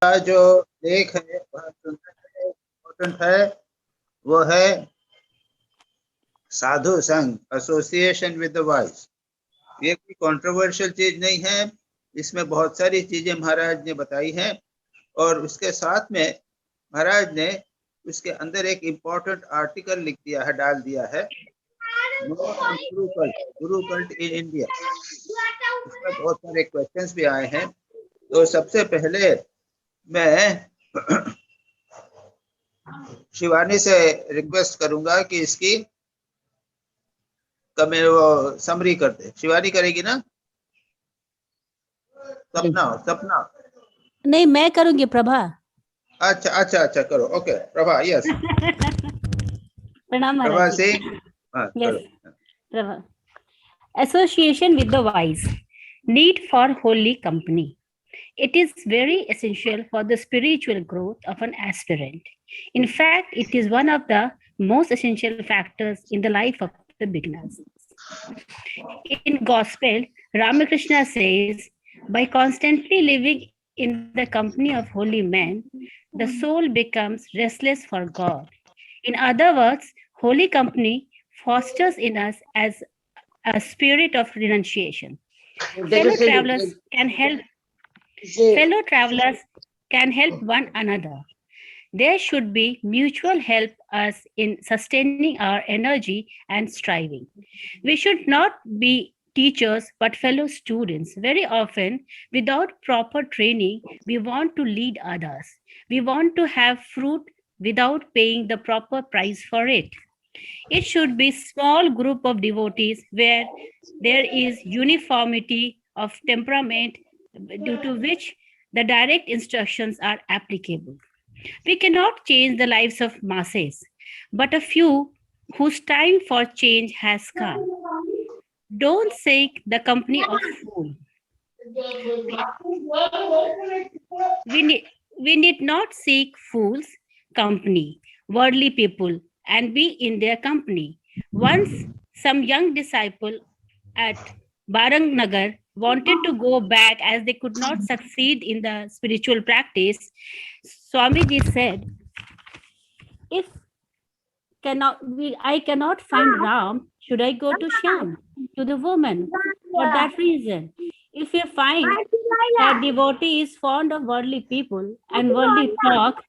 का जो लेख है वह इम्पोर्टेंट है, वो है साधु संघ, एसोसिएशन विद द वाइज। ये कोई कंट्रोवर्शियल चीज नहीं है, इसमें बहुत सारी चीजें महाराज ने बताई हैं, और उसके साथ में महाराज ने उसके अंदर एक इम्पोर्टेंट आर्टिकल लिख दिया है, डाल दिया है, गुरु कल्ट इन इंडिया। इसमें बहुत सारे क्वेश्चंस भी आए हैं। तो सबसे पहले मैं शिवानी से रिक्वेस्ट करूंगा कि इसकी वो समरी कर दे। शिवानी करेगी ना? सपना नहीं, मैं करूंगी प्रभा। अच्छा अच्छा अच्छा, करो। Okay Prabha, yes. प्रणाम प्रभा महाराज जी। सिंह, यस करो। Prabha. Association with the wise. Need for holy company. It is very essential for the spiritual growth of an aspirant. In fact, it is one of the most essential factors in the life of the beginners. In Gospel, Ramakrishna says, by constantly living in the company of holy men, the soul becomes restless for God. In other words, holy company fosters in us as a spirit of renunciation. Fellow travelers can help Fellow travelers can help one another. There should be mutual help us in sustaining our energy and striving. We should not be teachers but fellow students. Very often, without proper training, we want to lead others. We want to have fruit without paying the proper price for it. It should be small group of devotees where there is uniformity of temperament due to which the direct instructions are applicable. We cannot change the lives of masses, but a few whose time for change has come. Don't seek the company of fools. We need not seek fools' company, worldly people, and be in their company. Once some young disciple at Barangnagar wanted to go back as they could not succeed in the spiritual practice. Swamiji said, if I cannot find Ram, should I go to Shyam, to the woman? For that reason, if you find that devotee is fond of worldly people and worldly talk,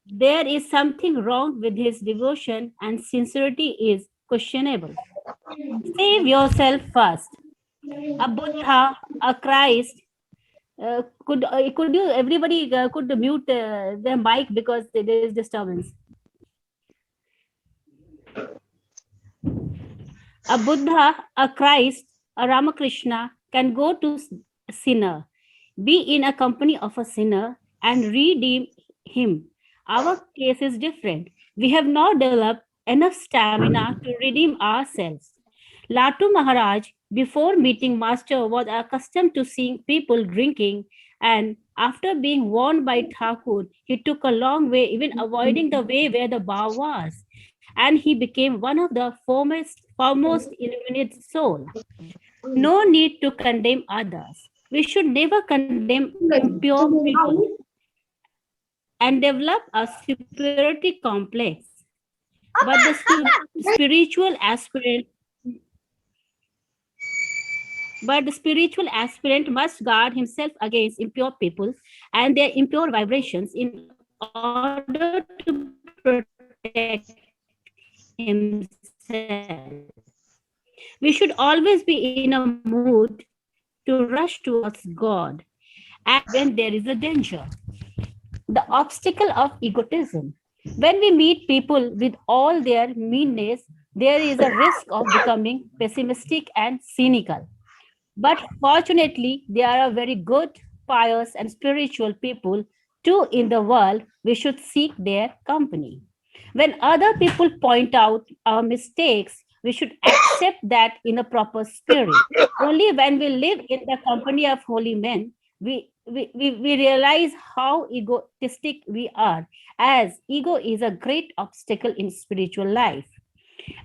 there is something wrong with his devotion and sincerity is questionable. Save yourself first. A Buddha, a Christ. Could you everybody could mute their mic because there is disturbance. A Buddha, a Christ, a Ramakrishna can go to sinner, be in a company of a sinner and redeem him. Our case is different. We have not developed enough stamina to redeem ourselves. Latu Maharaj, before meeting Master, was accustomed to seeing people drinking, and after being warned by Thakur, he took a long way, even avoiding the way where the bar was, and he became one of the foremost illuminated soul. No need to condemn others. We should never condemn impure people and develop a superiority complex. But the spiritual aspirant must guard himself against impure people and their impure vibrations in order to protect himself. We should always be in a mood to rush towards God and when there is a danger. The obstacle of egotism. When we meet people with all their meanness, there is a risk of becoming pessimistic and cynical. But fortunately, there are very good, pious, and spiritual people too in the world. We should seek their company. When other people point out our mistakes, we should accept that in a proper spirit. Only when we live in the company of holy men, we realize how egotistic we are, as ego is a great obstacle in spiritual life.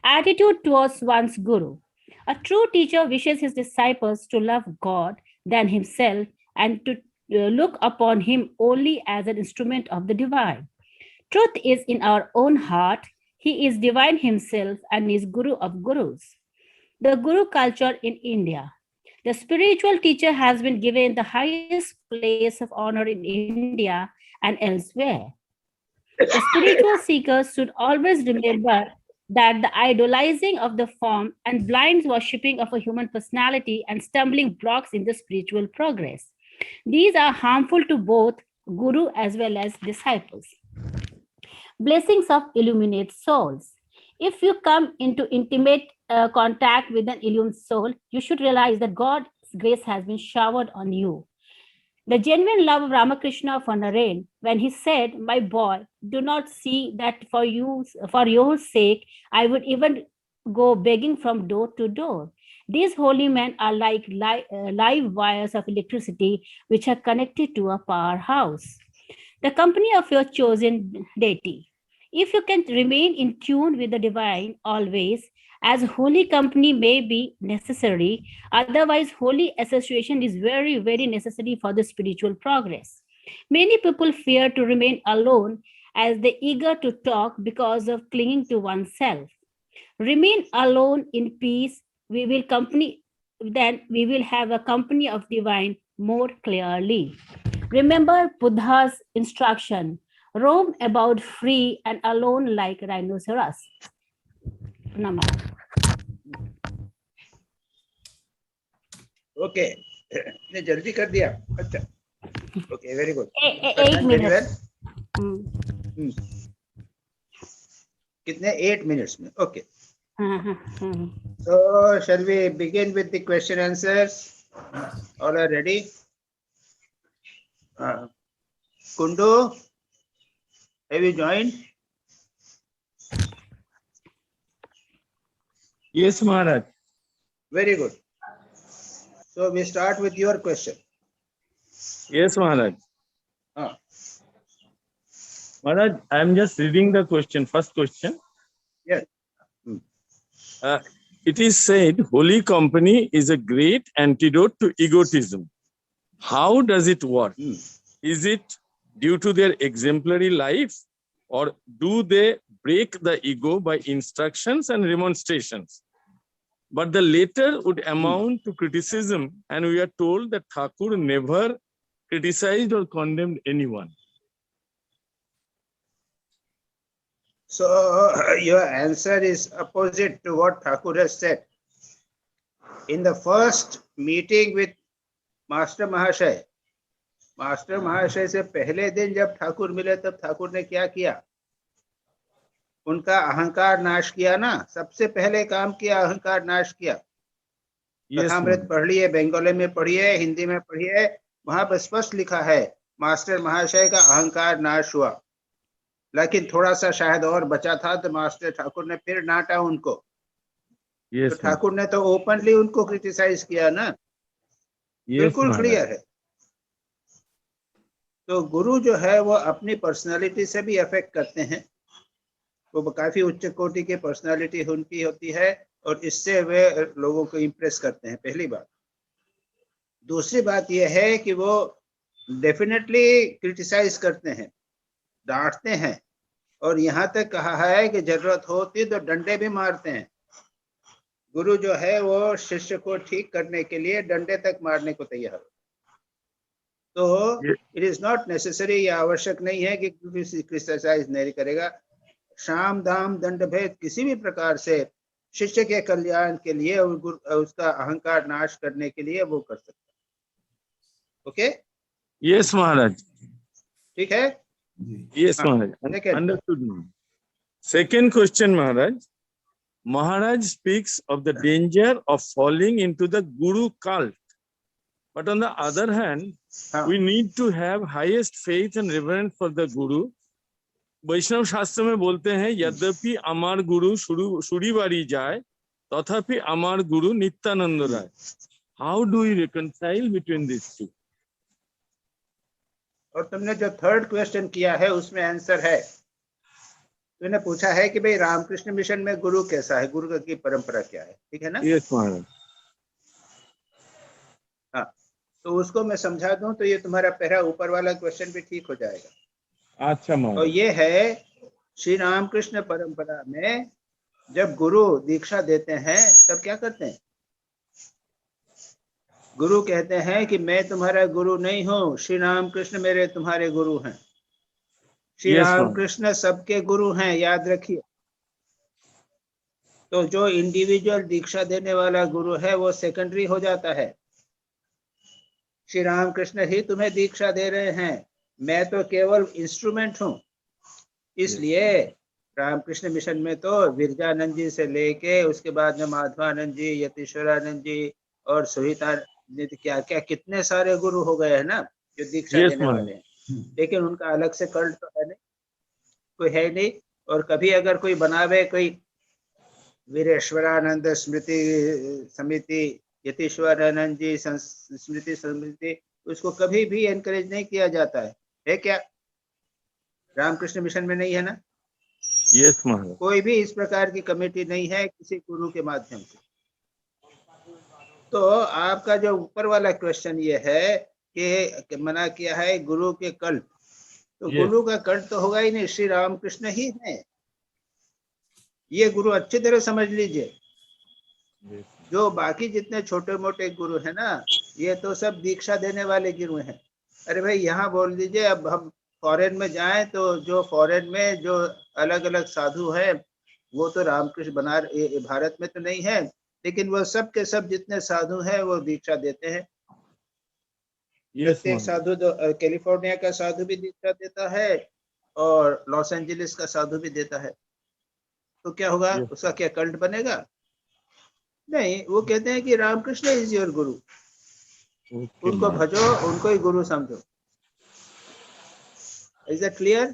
Attitude towards one's guru. A true teacher wishes his disciples to love God than himself and to look upon him only as an instrument of the divine. Truth is in our own heart. He is divine himself and is Guru of Gurus. The Guru culture in India. The spiritual teacher has been given the highest place of honor in India and elsewhere. The spiritual seekers should always remember that the idolizing of the form and blind worshipping of a human personality and stumbling blocks in the spiritual progress. These are harmful to both Guru as well as disciples. Blessings of illuminate souls. If you come into intimate contact with an illumined soul, you should realize that God's grace has been showered on you. The genuine love of Ramakrishna of Narayan, when he said, "My boy, do not see that for your sake, I would even go begging from door to door." These holy men are like live wires of electricity which are connected to a powerhouse. The company of your chosen deity. If you can remain in tune with the divine always, as holy company may be necessary, otherwise, holy association is very, very necessary for the spiritual progress. Many people fear to remain alone as they eager to talk because of clinging to oneself. Remain alone in peace, then we will have a company of divine more clearly. Remember Buddha's instruction, roam about free and alone like rhinoceros. Namaste. Okay ने जल्दी कर दिया. अच्छा, okay, very good. 8 minutes. कितने? 8 minutes में. Okay. So shall we begin with the question answers? All are ready? Kundu, have you joined? Yes, Maharaj. Very good. So we start with your question. Yes, Maharaj. Maharaj, I am just reading the question. First question. Yes. It is said holy company is a great antidote to egotism. How does it work? Is it due to their exemplary life, or do they break the ego by instructions and remonstrations? But the latter would amount to criticism, and we are told that Thakur never criticized or condemned anyone. So your answer is opposite to what Thakur has said. In the first meeting with Master Mahashay से पहले दिन जब ठाकुर मिले तब ठाकुर ने क्या किया? उनका अहंकार नाश किया ना. सबसे पहले काम किया, अहंकार नाश किया. कथामृत पढ़ लिए, बंगाली में पढ़िए, हिंदी में पढ़िए, वहां पर स्पष्ट लिखा है मास्टर महाशय का अहंकार नाश हुआ. लेकिन थोड़ा सा शायद और बचा था तो मास्टर ठाकुर ने फिर डांटा उनको. तो ठाकुर ने तो ओपनली उनको क्रिटिसाइज किया ना. बिल्कुल क्लियर है. तो गुरु जो है वो अपनी पर्सनालिटी से भी अफेक्ट करते हैं. वो काफी उच्च कोटि की पर्सनालिटी उनकी होती है और इससे वे लोगों को इम्प्रेस करते हैं. पहली बात. दूसरी बात यह है कि वो डेफिनेटली क्रिटिसाइज करते हैं, डांटते हैं, और यहाँ तक कहा है कि जरूरत होती तो डंडे भी मारते हैं. गुरु जो है वो शिष्य को ठीक करने के लिए डंडे तक मारने को तैयार है. तो इट इज नॉट नेसेसरी, ये आवश्यक नहीं है कि क्रिटिसाइज नहीं करेगा. शाम दाम दंड भेद किसी भी प्रकार से शिष्य के कल्याण के लिए और उसका अहंकार नाश करने के लिए वो कर सकता है. ओके. यस महाराज. ठीक है. Yes, Maharaj. Understood. Second question, Maharaj. Maharaj speaks of the danger of falling into the Guru cult. But on the other hand, we need to have highest faith and reverence for the Guru. वैष्णव शास्त्र में बोलते हैं यद्यपि अमार गुरु सुरी बारी जाए तथापि अमार गुरु Nityanand Rai. How do we reconcile between these two? और तुमने जो थर्ड क्वेश्चन किया है उसमें आंसर है. तूने पूछा है कि भाई रामकृष्ण मिशन में गुरु कैसा है, गुरु की परंपरा क्या है. ठीक है ना? Yes, महाराज. हाँ. तो उसको मैं समझा दूं तो ये तुम्हारा पहला ऊपर वाला क्वेश्चन भी ठीक हो जाएगा। अच्छा तो महाराज। ये है श्री रामकृष्ण परंपरा में जब गुरु दीक्षा देते हैं तब क्या करते हैं? गुरु कहते हैं कि मैं तुम्हारा गुरु नहीं हूँ, श्री रामकृष्ण मेरे तुम्हारे गुरु हैं। Shri Yes, ma'am. रामकृष्ण सबके गुरु हैं, याद रखिए। तो जो इंडिविजुअल दीक्षा देने वाला गुरु है वो सेकेंडरी हो जाता है। श्री रामकृष्ण ही तुम्हें दीक्षा दे रहे हैं, मैं तो केवल इंस्ट्रूमेंट हूँ। इसलिए रामकृष्ण मिशन में तो विरजानंद जी से लेके उसके बाद में माधवानंद जी, यतीश्वरानंद जी और सुहितानंद, क्या क्या कितने सारे गुरु हो गए हैं ना जो दीक्षा Yes, देने ma'am. वाले हैं। लेकिन उनका अलग से कल्ट तो है नहीं, कोई है नहीं। और कभी अगर कोई बनावे कोई वीरेश्वरानंद स्मृति समिति, यतीश्वरानंद जी स्मृति समिति, उसको कभी भी एनकरेज नहीं किया जाता है क्या? रामकृष्ण मिशन में नहीं है ना? Yes, महाराज। कोई भी इस प्रकार की कमेटी नहीं है किसी गुरु के माध्यम से। तो आपका जो ऊपर वाला क्वेश्चन ये है कि मना किया है गुरु के कल्ट, तो Yes. गुरु का कल्ट तो होगा ही नहीं, श्री रामकृष्ण ही है ये गुरु। अच्छी तरह समझ लीजिए। Yes. जो बाकी जितने छोटे मोटे गुरु है ना, ये तो सब दीक्षा देने वाले गुरु हैं। अरे भाई यहाँ बोल दीजिए, अब हम फॉरेन में जाएं तो जो फॉरेन में जो अलग अलग साधु हैं वो तो रामकृष्ण भारत में तो नहीं है, लेकिन वो सब के सब जितने साधु हैं वो दीक्षा देते हैं। Yes, प्रत्येक महाराज। साधु, जो कैलिफोर्निया का साधु भी दीक्षा देता है और लॉस एंजलिस का साधु भी देता है। तो क्या होगा? Yes. उसका क्या कल्ट बनेगा? नहीं, वो कहते हैं कि Ramakrishna is your Guru, Okay, उनको महाराज। भजो, उनको ही गुरु समझो। Is that clear?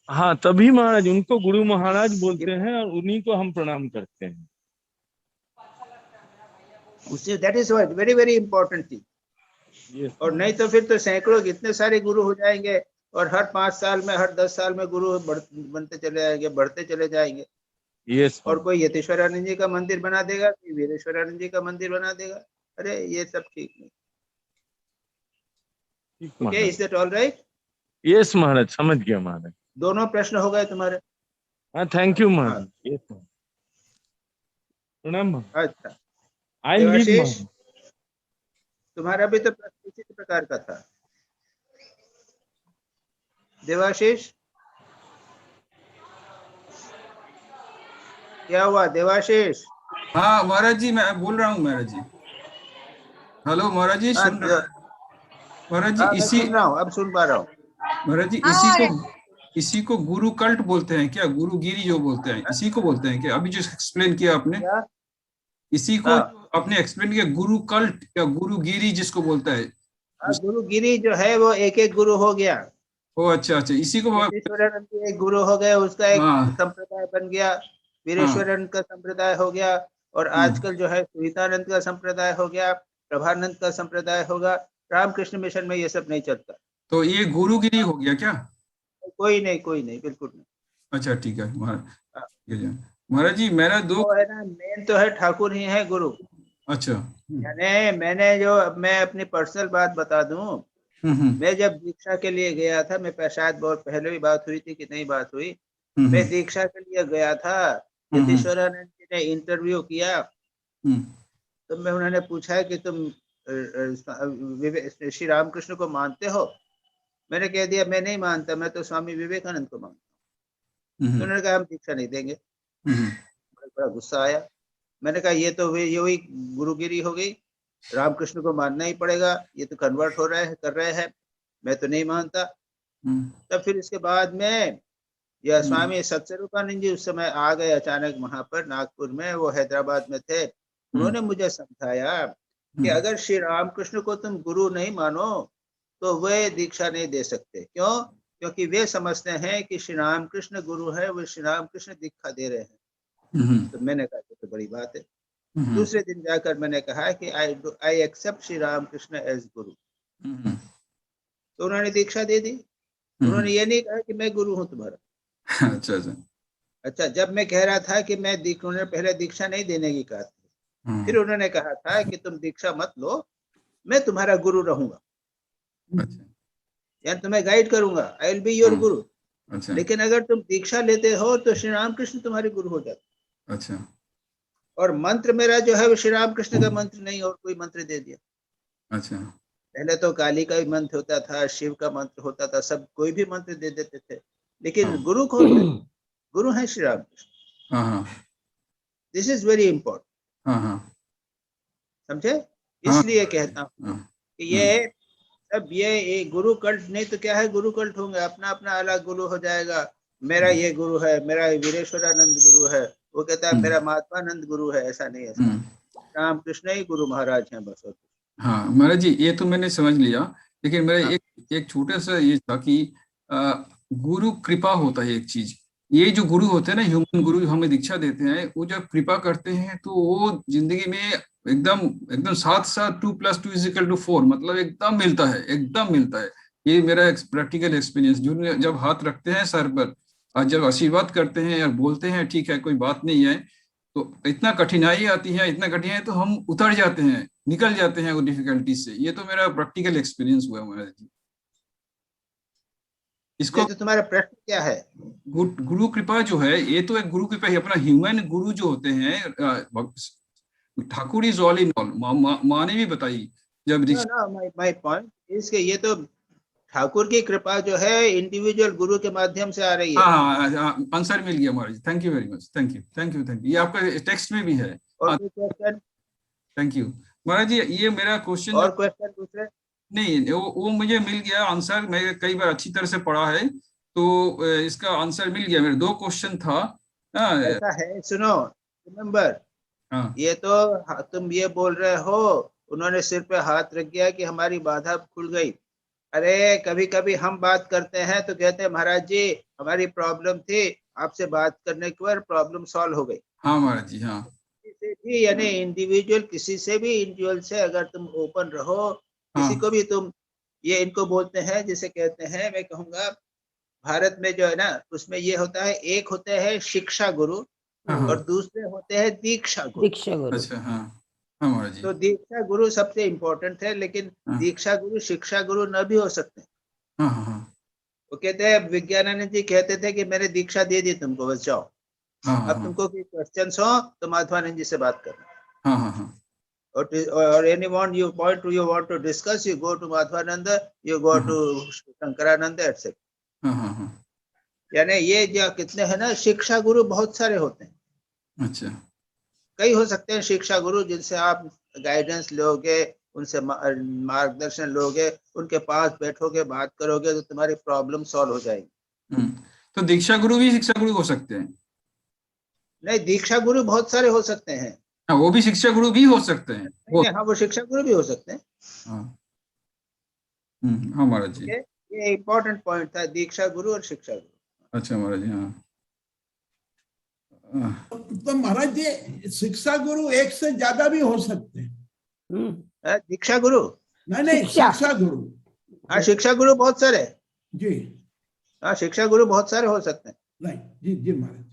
हाँ, तभी महाराज उनको गुरु महाराज बोलते हैं और उन्हीं को हम प्रणाम करते हैं। उससे that is what very very important thing. Yes, और नहीं तो फिर तो सैकड़ों कितने सारे गुरु हो जाएंगे और हर 5 साल में, हर 10 साल में गुरु बनते चले जाएंगे, बढ़ते चले जाएंगे। Yes, और कोई यतीश्वरानंद जी का मंदिर बना देगा, कोई वीरेश्वरानंद जी का मंदिर बना देगा। अरे ये सब ठीक नहीं। Okay, is that all right? Yes, महाराज, समझ गया महाराज। दोनों प्रश्न हो गए तुम्हारे? हाँ, थैंक यू हाँ, महाराज। Yes, महाराज। प्रणाम महाराज। अच्छा। I leave देवाशीष, महाराज। तुम्हारा भी तो प्रश्न इसी प्रकार का था। देवाशीष, क्या हुआ देवाशीष? हाँ महाराज जी, मैं बोल रहा हूँ महाराज जी। हेलो महाराज जी, हाँ, सुन रहे महाराज जी? मैं सुन रहा हूँ, अब सुन पा रहा हूँ। महाराज जी, इसी को गुरु कल्ट बोलते हैं क्या? गुरुगिरी जो बोलते हैं, इसी को बोलते हैं क्या? अभी जो एक्सप्लेन किया आपने, क्या? इसी को आपने एक्सप्लेन किया, गुरु कल्ट या गुरुगिरी जिसको बोलता है। गुरुगिरी जो है वो एक एक गुरु हो गया। ओ अच्छा अच्छा, इसी को वीरेश्वरानंद जी एक गुरु हो गए, उसका एक हाँ संप्रदाय बन गया, वीरेश्वरानंद का संप्रदाय हो गया। और आजकल जो है सुहितानंद का संप्रदाय हो गया, प्रभानंद का संप्रदाय होगा। रामकृष्ण मिशन में ये सब नहीं चलता। तो ये गुरुगिरी हो गया क्या? कोई नहीं, बिल्कुल नहीं। अच्छा ठीक है महाराज जी, मेरा दो है ना, मेन तो है ठाकुर ही है गुरु। अच्छा। मैंने जो, मैं अपनी पर्सनल बात बता दूं, मैं जब दीक्षा के लिए गया था, मैं शायद बहुत पहले भी बात हुई थी कि नहीं बात हुई, मैं दीक्षा के लिए गया था। यतीश्वरानंद जी ने इंटरव्यू किया, तो मैं उन्होंने पूछा कि तुम श्री रामकृष्ण को मानते हो? मैंने कह दिया मैं नहीं मानता, मैं तो स्वामी विवेकानंद को मानता हूँ। तो उन्होंने कहा हम दीक्षा नहीं देंगे। बड़ा गुस्सा आया। मैंने कहा ये तो ये हुई गुरुगिरी हो गई, रामकृष्ण को मानना ही पड़ेगा, ये तो कन्वर्ट हो रहे हैं, कर रहे हैं, मैं तो नहीं मानता। तब फिर इसके बाद में यह स्वामी सत्स्वरूपानंद जी उस समय आ गए अचानक वहां पर नागपुर में, वो हैदराबाद में थे। उन्होंने मुझे समझाया कि अगर श्री रामकृष्ण को तुम गुरु नहीं मानो तो वे दीक्षा नहीं दे सकते। क्यों? क्योंकि वे समझते हैं कि श्री रामकृष्ण गुरु है, वो श्री रामकृष्ण दीक्षा दे रहे हैं। तो मैंने कहा तो बड़ी बात है। दूसरे दिन जाकर मैंने कहा कि I accept Shri Ramakrishna as guru. तो उन्होंने दीक्षा दे दी। उन्होंने ये नहीं कहा कि मैं गुरु हूं तुम्हारा। अच्छा, जब मैं कह रहा था कि मैं उन्होंने पहले दीक्षा नहीं देने की कहा थी, फिर उन्होंने कहा था कि तुम दीक्षा मत लो, मैं तुम्हारा गुरु रहूंगा, अच्छा यानी तुम्हें गाइड करूंगा, आई विल बी योर गुरु। अच्छा लेकिन अगर तुम दीक्षा लेते हो तो श्री रामकृष्ण तुम्हारे गुरु हो जाते। अच्छा और मंत्र मेरा जो है वो श्री रामकृष्ण का मंत्र नहीं और कोई मंत्र दे दिया। अच्छा पहले तो काली का भी मंत्र होता था, शिव का मंत्र होता था, सब कोई भी मंत्र दे देते थे। लेकिन हाँ। गुरु कौन है? गुरु है श्री रामकृष्ण। हाँ हाँ दिस इज वेरी इंपॉर्टेंट, हाँ हाँ समझे? हाँ इसलिए कहता हूँ हाँ कि ये अब ये गुरु कल्ट नहीं तो क्या है, गुरु कल्ट होंगे, अपना अपना अलग गुरु हो जाएगा। मेरा ये गुरु है, मेरा वीरेश्वरानंद गुरु है, वो कहता है मेरा महात्मानंद गुरु है। ऐसा नहीं, ऐसा रामकृष्ण ही गुरु महाराज हैं बस। और हाँ महाराज जी, ये तो मैंने समझ लिया, लेकिन मेरा हाँ। एक छोटा सा ये था कि गुरु कृपा होता है एक चीज। ये जो गुरु होते हैं ना, ह्यूमन गुरु हमें दीक्षा देते हैं, वो जब कृपा करते हैं तो वो जिंदगी में एकदम एकदम साथ साथ 2+2=4, मतलब एकदम मिलता है, एकदम मिलता है। ये मेरा प्रैक्टिकल एक्सपीरियंस। जो जब हाथ रखते हैं सर पर और जब आशीर्वाद करते हैं और बोलते हैं ठीक है कोई बात नहीं है, तो इतना कठिनाई आती है, इतना कठिनाई तो हम उतर जाते हैं, निकल जाते हैं वो डिफिकल्टी से। ये तो मेरा प्रैक्टिकल एक्सपीरियंस हुआ महाराज जी। इसको तो तुम्हारा प्रश्न क्या है? गुरु कृपा जो है, ये तो एक गुरु कृपा ही, अपना ह्यूमन गुरु जो होते हैं, Thakur is all in all. माँ ने भी बताई जब माय पॉइंट इसके, ये तो ठाकुर की कृपा जो है इंडिविजुअल गुरु के माध्यम से आ रही है। हाँ आंसर मिल गया महाराज, thank you very much, thank you thank you thank you. ये आपका टेक्स्ट में भी है। और कोई क्वेश्चन? थैंक यू महाराज जी। ये मेरा क्वेश्चन और क्वेश्चन दूसरे? नहीं, वो मुझे मिल गया आंसर, मैं कई बार अच्छी तरह से पढ़ा है, तो इसका आंसर मिल गया। मेरे 2 क्वेश्चन था। ऐसा है, सुनो, रिमेम्बर, हाँ ये तो तुम ये बोल रहे हो उन्होंने सिर पे हाथ रख दिया कि हमारी बाधा खुल गई। अरे कभी कभी हम बात करते हैं तो कहते हैं महाराज जी हमारी प्रॉब्लम थी, आपसे बात करने के बाद प्रॉब्लम सॉल्व हो गई। हाँ महाराज जी हाँ किसी से भी, यानी इंडिविजुअल, किसी से भी इंडिविजुअल से अगर तुम ओपन रहो, किसी हाँ को भी तुम, ये इनको बोलते हैं जिसे कहते हैं, मैं कहूंगा भारत में जो है ना उसमें ये होता है, एक होते हैं शिक्षा गुरु हाँ और दूसरे होते हैं दीक्षा गुरु। दीक्षा गुरु। अच्छा हाँ हाँ महाराज जी तो दीक्षा गुरु सबसे इम्पोर्टेंट है, लेकिन हाँ दीक्षा गुरु शिक्षा गुरु न भी हो सकते। हाँ हाँ वो कहते हैं, विज्ञानानंद जी कहते थे कि मैंने दीक्षा दे दी तुमको, बस जाओ। हाँ हाँ अब तुमको कोई क्वेश्चन हो तो माधवानंद जी से बात करना। हाँ हाँ हाँ और anyone you point to, you want to discuss, you go to Madhvananda, you go to Shankarananda, etc. हाँ हाँ हाँ यानी ये जो कितने हैं ना शिक्षा गुरु, बहुत सारे होते हैं। अच्छा कई हो सकते हैं शिक्षा गुरु जिनसे आप गाइडेंस लोगे, उनसे मार्गदर्शन लोगे, उनके पास बैठोगे, बात करोगे तो तुम्हारी प्रॉब्लम सॉल्व हो जाएगी। तो दीक्षा गुरु भी शिक्षा गुरु हो सकते हैं? नहीं, दीक्षा गुरु बहुत सारे हो सकते हैं। हाँ, वो भी शिक्षा गुरु भी हो सकते हैं वो। हाँ, वो शिक्षा गुरु भी हो सकते हैं। हाँ हाँ महाराज जी, ये इम्पोर्टेंट पॉइंट था, दीक्षा गुरु और शिक्षा गुरु। अच्छा महाराज जी हाँ। तो महाराज जी शिक्षा गुरु एक से ज्यादा भी हो सकते हैं। दीक्षा गुरु नहीं, शिक्षा गुरु। हाँ, शिक्षा गुरु बहुत सारे जी हाँ, शिक्षा गुरु बहुत सारे हो सकते हैं। नहीं जी जी महाराज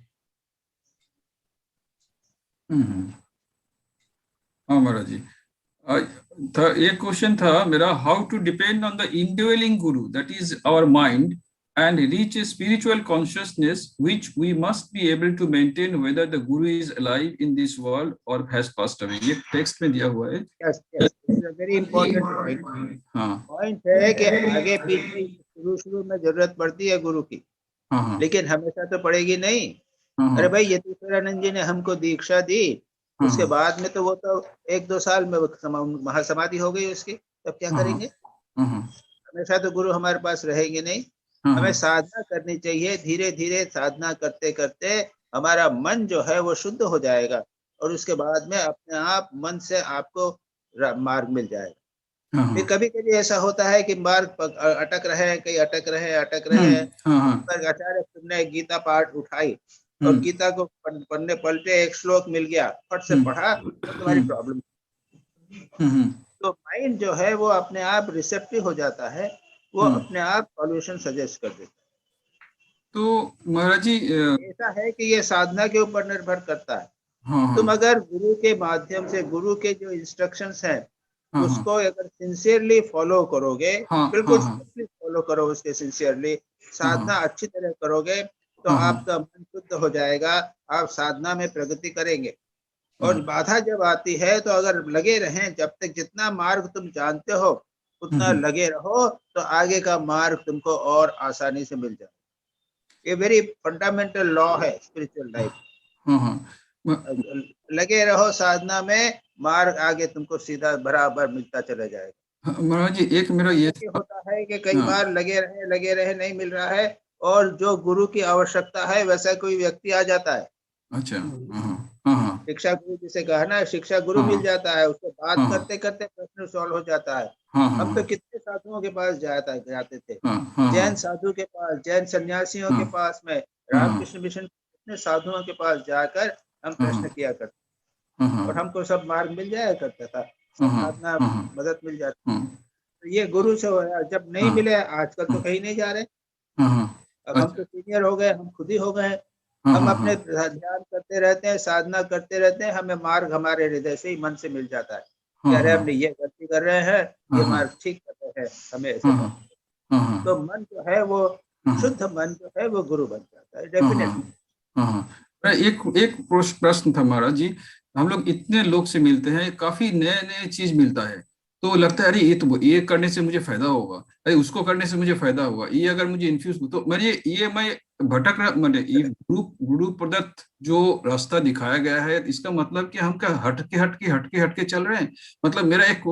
जी। हाँ महाराज जी, एक क्वेश्चन था मेरा, how to depend on the indwelling guru that is our mind and reach a spiritual consciousness which we must be able to maintain whether the guru is alive in this world or has passed away। ये text में दिया हुआ है। Yes, very important point। हाँ point है कि आगे पीछे शुरू में जरूरत पड़ती है गुरु की, हाँ हाँ लेकिन हमेशा तो पड़ेगी नहीं। हाँ अरे भाई, यतीश्वरानंद जी ने हमको दीक्षा दी, उसके बाद में तो वो तो 1-2 साल में महासमाधि हो गई उसकी, तब क्या करेंगे? हमेशा तो गुरु हमारे पास रहेंगे नहीं। हमें साधना करनी चाहिए, धीरे धीरे साधना करते करते हमारा मन जो है वो शुद्ध हो जाएगा और उसके बाद में अपने आप मन से आपको मार्ग मिल जाएगा। फिर कभी कभी ऐसा होता है कि मार्ग अटक रहे, कहीं अटक रहे। पर आचार्य तुमने गीता पाठ उठाई और गीता को पढ़ने पलटे, एक श्लोक मिल गया, फट से पढ़ा तो तुम्हारी प्रॉब्लम। तो माइंड जो है वो अपने आप रिसेप्टिव हो जाता है, वो अपने आप सॉल्यूशन सजेस्ट कर देता है। तो महाराज जी ऐसा है कि ये साधना के ऊपर निर्भर करता है। हाँ तुम अगर गुरु के माध्यम से, गुरु के जो इंस्ट्रक्शंस हैं हाँ, उसको अगर सिंसियरली फॉलो करोगे, हाँ, बिल्कुल हाँ, फॉलो करो उसके सिंसियरली, साधना अच्छी तरह करोगे तो हाँ, हाँ, आपका मन शुद्ध हो जाएगा, आप साधना में प्रगति करेंगे। और हाँ, बाधा जब आती है तो अगर लगे रहें, जब तक जितना मार्ग तुम जानते हो उतना लगे रहो, तो आगे का मार्ग तुमको और आसानी से मिल जाए। ये वेरी फंडामेंटल लॉ है स्पिरिचुअल लाइफ। हाँ, हाँ, लगे रहो साधना में, मार्ग आगे तुमको सीधा बराबर मिलता चला जाएगा। महाराज जी एक मेरा ये होता है कि कई हाँ, बार लगे रहे नहीं मिल रहा है, और जो गुरु की आवश्यकता है वैसा कोई व्यक्ति आ जाता है। अच्छा, हाँ, हाँ, हाँ, शिक्षा गुरु जिसे कहना है, शिक्षा गुरु हाँ, मिल जाता है, उससे बात हाँ, करते करते प्रश्न सॉल्व हो जाता है। हाँ, हम तो हाँ, कितने साधुओं के पास जाते थे, हाँ, हाँ, जैन साधु के पास, जैन सन्यासियों के हाँ, पास में, हाँ, रामकृष्ण मिशन कितने साधुओं के पास जाकर हम प्रश्न किया करते, हाँ, और हमको सब मार्ग मिल जाया करता था, सब हाँ, साधना हाँ, मदद मिल जाती। हाँ, तो ये गुरु से हो रहा, जब नहीं हाँ, मिले, आजकल तो कहीं नहीं जा रहे, हाँ, अब हम तो अच्छा, सीनियर हो गए, हम खुद ही हो गए, हाँ, हम हाँ, अपने ध्यान करते रहते हैं, साधना करते रहते हैं, हमें मार्ग हमारे हृदय से ही, मन से मिल जाता है कि हाँ, अरे हाँ, हमने ये गलती कर रहे हैं, ये हाँ, मार्ग ठीक कर रहे हैं, हमें ऐसे हाँ, करना है। हाँ, हाँ, तो मन जो है वो, हाँ, शुद्ध मन जो है वो गुरु बन जाता है हाँ, डेफिनेटली। हाँ, हाँ। एक एक प्रश्न था महाराज जी, हम लोग इतने लोग से मिलते हैं, काफी नए नए चीज मिलता है, तो लगता है अरे ये करने से मुझे फायदा होगा, अरे उसको करने से मुझे फायदा होगा, ये अगर मुझे इन्फ्यूज तो मैं भटक रहा, मैंने ये गुरु प्रदत्त जो रास्ता दिखाया गया है, इसका मतलब कि हम क्या हटके चल रहे हैं? मतलब मेरा एक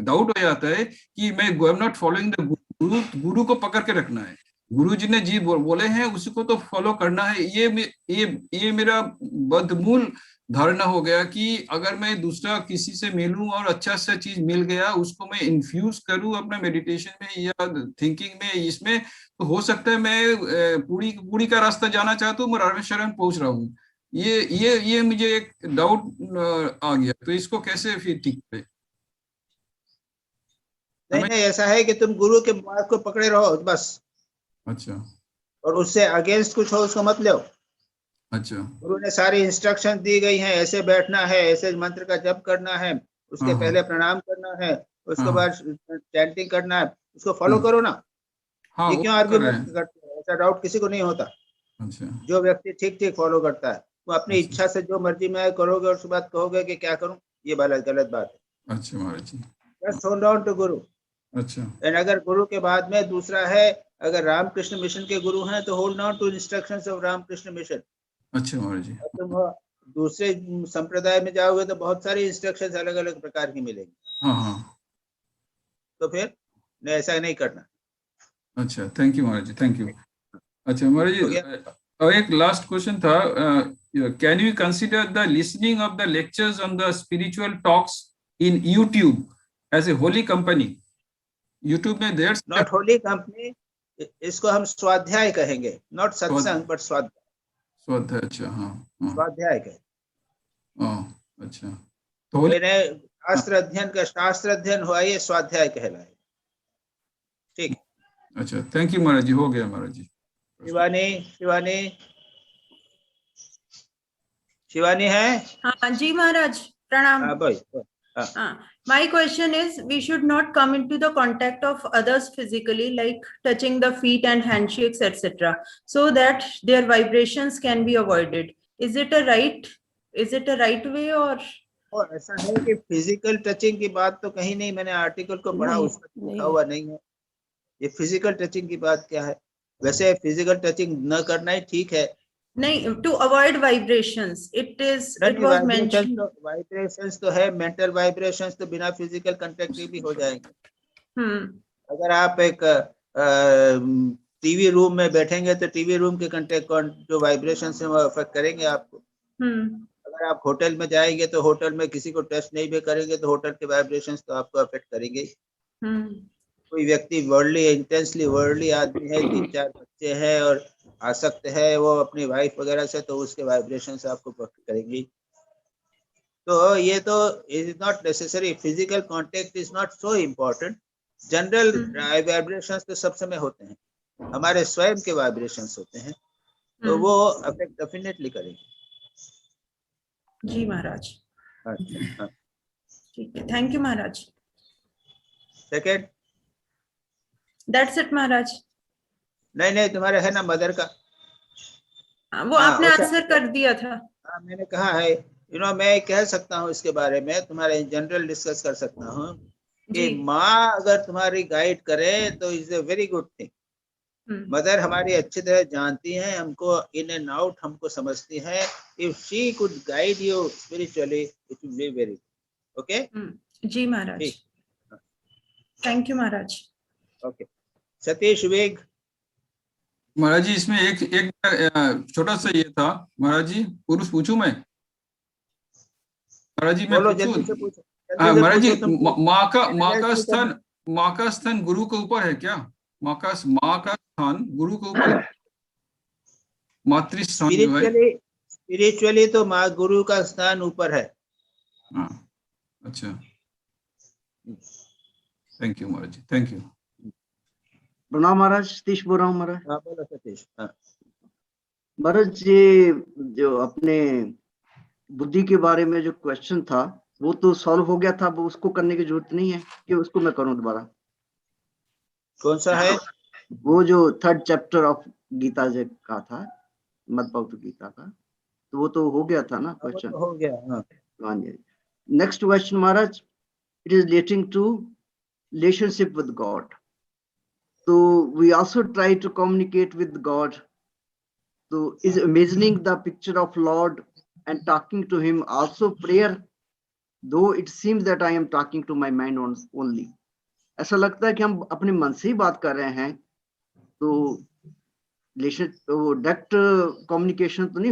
डाउट हो जाता है कि मैं आई एम नॉट फॉलोइंग द गुरु, गुरु को पकड़ के रखना है, गुरु जी ने जी बोले हैं उसी को तो फॉलो करना है, ये मेरा बदमूल धारणा हो गया कि अगर मैं दूसरा किसी से मिलूं और अच्छा सा चीज मिल गया, उसको मैं इन्फ्यूज करूं अपने मेडिटेशन में या थिंकिंग में, इसमें तो हो सकता है मैं पूरी पूरी का रास्ता जाना चाहता हूँ, मैं रामेश्वरम पहुंच रहा हूँ। ये मुझे एक डाउट आ गया, तो इसको कैसे फिर ठीक करें? नहीं नहीं, ऐसा है कि तुम गुरु के मार्ग को पकड़े रहो बस, अच्छा, और उससे अगेंस्ट कुछ हो उसको मत लो। अच्छा, गुरु ने सारी इंस्ट्रक्शन दी गई हैं, ऐसे बैठना है, ऐसे मंत्र का जप करना है, उसके हाँ, हाँ, पहले प्रणाम करना है, उसके हाँ, बाद चैंटिंग करना है, उसको फॉलो करो ना। हाँ, ये वो क्यों तो कर रहे आर्ग्यूमेंट हैं। करते हो? ऐसा डाउट किसी को नहीं होता। अच्छा, जो व्यक्ति ठीक ठीक फॉलो करता है वो अपनी अच्छा, इच्छा से जो मर्जी में करोगे और उसके बाद कहोगे कि क्या करूं, ये गलत बात है। अच्छा महाराज जी, जस्ट होल्ड ऑन टू गुरु। अच्छा, एंड अगर गुरु के बाद में दूसरा है, अगर रामकृष्ण मिशन के गुरु हैं तो hold on to instructions of Ramakrishna Mission. अच्छा महाराज जी, और तुम दूसरे संप्रदाय में जाओगे तो बहुत सारी इंस्ट्रक्शंस अलग अलग प्रकार की मिलेंगी, हाँ, हाँ, तो फिर ऐसा नहीं करना। अच्छा, थैंक यू महाराज जी, थैंक यू। अच्छा महाराज जी, हो गया? और एक लास्ट क्वेश्चन था, can you consider the listening of the lectures on the spiritual talks in YouTube as a holy company? YouTube में देर नॉट होली कंपनी, इसको हम स्वाध्याय कहेंगे, नॉट सत्संग बट स्वाध्याय। स्वाध्याय, अच्छा, हाँ, हाँ, स्वाध्याय कहेंगे। हाँ, अच्छा, तो होली, मैंने शास्त्र अध्ययन हुआ, ये स्वाध्याय कहलाए। ठीक है। अच्छा, थैंक यू महाराज जी, हो गया महाराज जी। शिवानी, शिवानी, शिवानी है? हाँ जी महाराज, प्रणाम। हाँ भाई, हाँ, my question is, we should not come into the contact of others physically, like touching the feet and handshakes, etc., so that their vibrations can be avoided. Is it a right way or? और ऐसा है कि physical touching की बात तो कहीं नहीं, मैंने आर्टिकल को पढ़ा, उसमें लिखा हुआ नहीं है। ये फिजिकल टचिंग की बात क्या है? वैसे फिजिकल टचिंग न करना ही ठीक है। नहीं, to avoid vibrations, it was mentioned. Vibrations तो है, मेंटल वाइब्रेशंस तो बिना फिजिकल कांटेक्ट के भी हो जाएंगे। अगर आप एक टीवी रूम में बैठेंगे तो टीवी रूम के कांटेक्ट जो वाइब्रेशंस हैं वो अफेक्ट करेंगे आपको। अगर आप होटल में जाएंगे तो होटल में किसी को टच नहीं भी करेंगे तो होटल के वाइब्रेशंस तो आपको अफेक्ट करेंगे। कोई व्यक्ति इंटेंसली वर्ल्डली आदमी है, 3-4 बच्चे हैं और आसक्त है वो अपनी वाइफ वगैरह से, तो उसके वाइब्रेशंस आपको अफेक्ट करेंगी। तो ये तो is not necessary, physical contact is not so important. General vibrations तो सब समय होते हैं, हमारे स्वयं के वाइब्रेशंस होते हैं, तो वो अफेक्ट डेफिनेटली करेंगे। जी महाराज, अच्छा, ठीक है, thank you Maharaj. Second, That's it, Maharaj. नहीं तुम्हारा है ना मदर का। वो आपने अच्छा। आंसर कर दिया था। हाँ मैंने कहा है, मैं कह सकता हूँ इसके बारे में, तुम्हारे जनरल डिस्कस कर सकता हूँ कि जी। माँ अगर तुम्हारी गाइड करे तो is a very good thing. Mother हमारी अच्छी तरह जानती हैं हमको, इन एंड आउट हमको समझती है। If she could guide you spiritually it will be very okay. जी महाराज, थैंक यू महाराज। ओके, सतीश वेग। महाराज जी इसमें एक छोटा सा ये था महाराज जी, पुरुष पूछूं मैं? महाराज जी मैं बोलो, पूछूं? जल्दी से पूछो, महाराज जी तुम माँ का स्थान गुरु के ऊपर है क्या? माँ का स्थान गुरु के ऊपर है? मातृ स्थान जो है। स्पिरिचुअली तो माँ गुरु का स्थान ऊपर है। हाँ, अच्छा, थैंक यू महाराज जी, थैंक यू। प्रणाम महाराज, सतीश बोल रहा हूँ महाराज। हाँ बोलो सतीश। हाँ महाराज जी, जो अपने बुद्धि के बारे में जो क्वेश्चन था वो तो सॉल्व हो गया था, वो उसको करने की जरूरत नहीं है कि उसको मैं करूं दोबारा? कौन सा है? वो जो 3rd चैप्टर ऑफ गीता जी का था, मद भगवत गीता का, तो वो तो हो गया था ना क्वेश्चन? हो गया। हाँ। नेक्स्ट क्वेश्चन महाराज, it is relating to relationship with God. So we also try to communicate with God. So is imagining the picture of Lord and talking to him also prayer? Though it seems that I am talking to my mind only. ऐसा लगता है कि हम अपने मन से ही बात कर रहे हैं, तो डायरेक्ट कम्युनिकेशन तो नहीं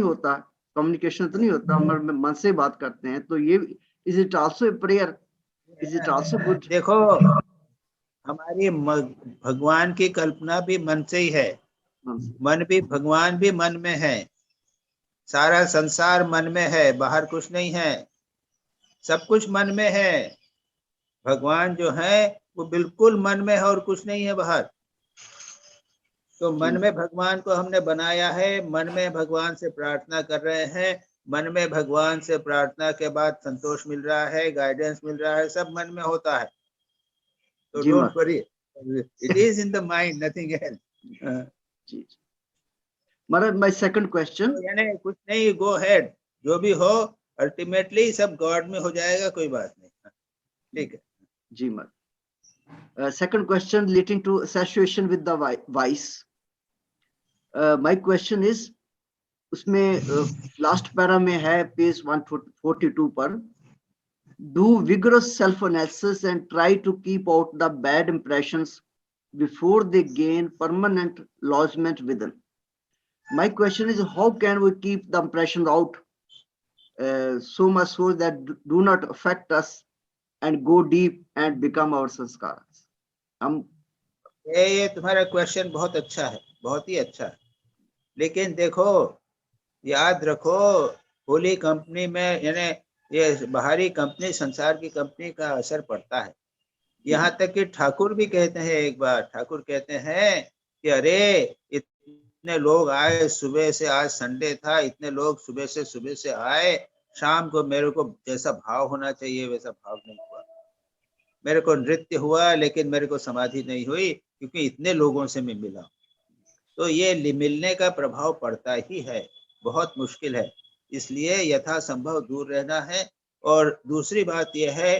होता, हम मन से बात करते हैं, तो ये is it also prayer? Is it also good? देखो, हमारी भगवान की कल्पना भी मन से ही है, मन भी, भगवान भी मन में है, सारा संसार मन में है, बाहर कुछ नहीं है, सब कुछ मन में है। भगवान जो है वो बिल्कुल मन में है और कुछ नहीं है बाहर। तो मन में भगवान को हमने बनाया है, मन में भगवान से प्रार्थना कर रहे हैं, मन में भगवान से प्रार्थना के बाद संतोष मिल रहा है, गाइडेंस मिल रहा है, सब मन में होता है। So don't worry, it is in the mind, nothing else. My second question, यानी कुछ नहीं, go ahead, जो भी हो अल्टीमेटली सब गॉड में हो जाएगा, कोई बात नहीं। ठीक है जी महाराज। Second question relating to association with the vice. My question is, उसमें लास्ट पैरा में है पेज 142 पर, do vigorous self-analysis and try to keep out the bad impressions before they gain permanent lodgement within. My question is, how can we keep the impressions out so much so that do not affect us and go deep and become our sanskaras? ये तुम्हारा question बहुत अच्छा है, बहुत ही अच्छा है, लेकिन देखो याद रखो, होली कंपनी में यानी ये बाहरी कंपनी, संसार की कंपनी का असर पड़ता है। यहाँ तक कि ठाकुर भी कहते हैं, एक बार ठाकुर कहते हैं कि अरे इतने लोग आए सुबह से, आज संडे था, इतने लोग सुबह से आए, शाम को मेरे को जैसा भाव होना चाहिए वैसा भाव नहीं हुआ, मेरे को नृत्य हुआ लेकिन मेरे को समाधि नहीं हुई, क्योंकि इतने लोगों से मैं मिला। तो ये मिलने का प्रभाव पड़ता ही है, बहुत मुश्किल है, इसलिए यथासंभव दूर रहना है। और दूसरी बात यह है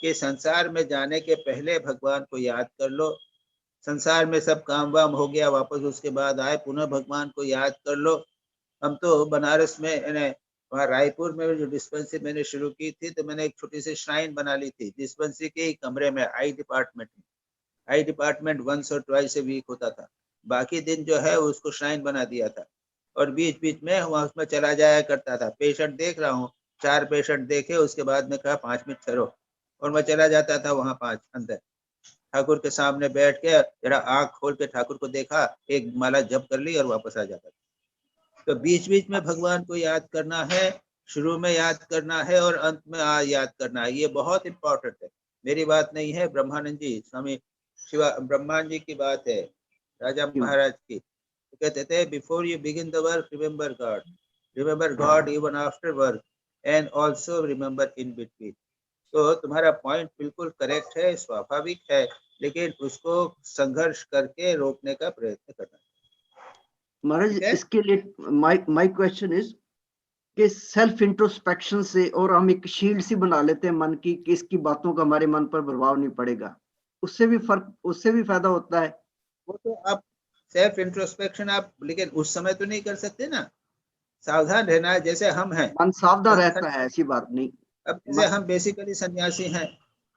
कि संसार में जाने के पहले भगवान को याद कर लो। संसार में सब काम वाम हो गया, वापस उसके बाद आए, पुनः भगवान को याद कर लो। हम तो बनारस में, वहाँ रायपुर में जो डिस्पेंसरी मैंने शुरू की थी, तो मैंने एक छोटी सी श्राइन बना ली थी डिस्पेंसरी के कमरे में, आई डिपार्टमेंट वंस और ट्वाइस ए वीक होता था, बाकी दिन जो है उसको श्राइन बना दिया था। और बीच बीच में वहाँ उसमें चला जाया करता था, पेशेंट देख रहा हूँ, 4 पेशेंट देखे, उसके बाद में कहा 5 मिनट ठहरो, और मैं चला जाता था वहाँ 5 अंदर, ठाकुर के सामने बैठ के जरा आँख खोल के ठाकुर को देखा, एक माला जप कर ली और वापस आ जाता था। तो बीच बीच में भगवान को याद करना है, शुरू में याद करना है और अंत में याद करना है, ये बहुत इंपॉर्टेंट है। मेरी बात नहीं है, ब्रह्मानंद जी, स्वामी शिवा ब्रह्मानंद जी की बात है, राजा महाराज की, कहते थे before you begin the work remember God even after work and also remember in between. तो तुम्हारा पॉइंट बिल्कुल करेक्ट है, स्वाभाविक है, लेकिन उसको संघर्ष करके रोकने का प्रयत्न करना। महाराज ठीक है? इसके लिए माय क्वेश्चन इज कि सेल्फ इंट्रोस्पेक्शन से और हम एक शील्ड सी बना लेते हैं मन की कि इसकी बातों का हमारे मन पर प्रभाव नहीं पड़ेगा, उससे भी फायदा होता है। वो तो आप सेल्फ इंट्रोस्पेक्शन आप लेकिन उस समय तो नहीं कर सकते ना, सावधान रहना है। जैसे हम हैं, मन सावधान रहता है, ऐसी बात नहीं। अब जैसे हम बेसिकली सन्यासी हैं,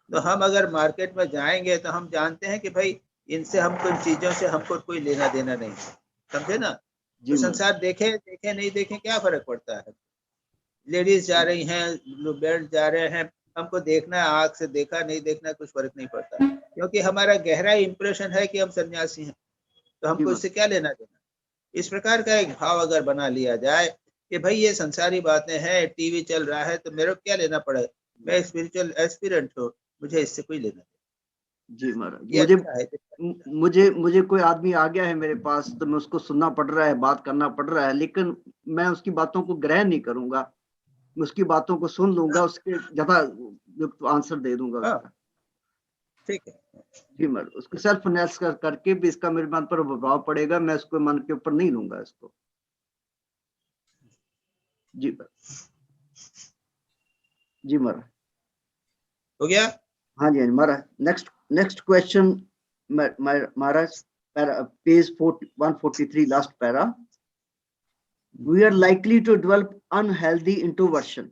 तो हम अगर मार्केट में जाएंगे तो हम जानते हैं कि भाई इनसे हमको इन चीजों से हमको कोई लेना देना नहीं, समझे ना। तो संसार देखे नहीं देखे क्या फर्क पड़ता है। लेडीज जा रही हैं, लोग जा रहे हैं, हमको देखना है, आंख से देखा नहीं देखना कुछ फर्क नहीं पड़ता, क्योंकि हमारा गहरा इंप्रेशन है कि हम सन्यासी हैं, तो हमको इससे क्या लेना देना। इस प्रकार का एक भाव अगर बना लिया जाए कि भाई ये संसारी बातें हैं, टीवी चल रहा है तो मेरे को क्या लेना पड़े, मैं स्पिरिचुअल एस्पिरेंट हूँ, मुझे इससे कोई लेना देना। जी महाराज, मुझे कोई आदमी आ गया है मेरे पास तो मैं उसको सुनना पड़ रहा है, बात करना पड़ रहा है, लेकिन मैं उसकी बातों को ग्रहण नहीं करूंगा, मैं उसकी बातों को सुन लूंगा, उसके यथायुक्त आंसर दे दूंगा उसका। ठीक है जी महाराज, उसको सेल्फ एनालिसिस करके भी इसका मेरे मन पर प्रभाव पड़ेगा, मैं उसको मन के ऊपर नहीं लूंगा इसको। जी महाराज हो गया। हाँ जी महाराज, नेक्स्ट क्वेश्चन महाराज, page 143 last para. We are likely to develop unhealthy introversion.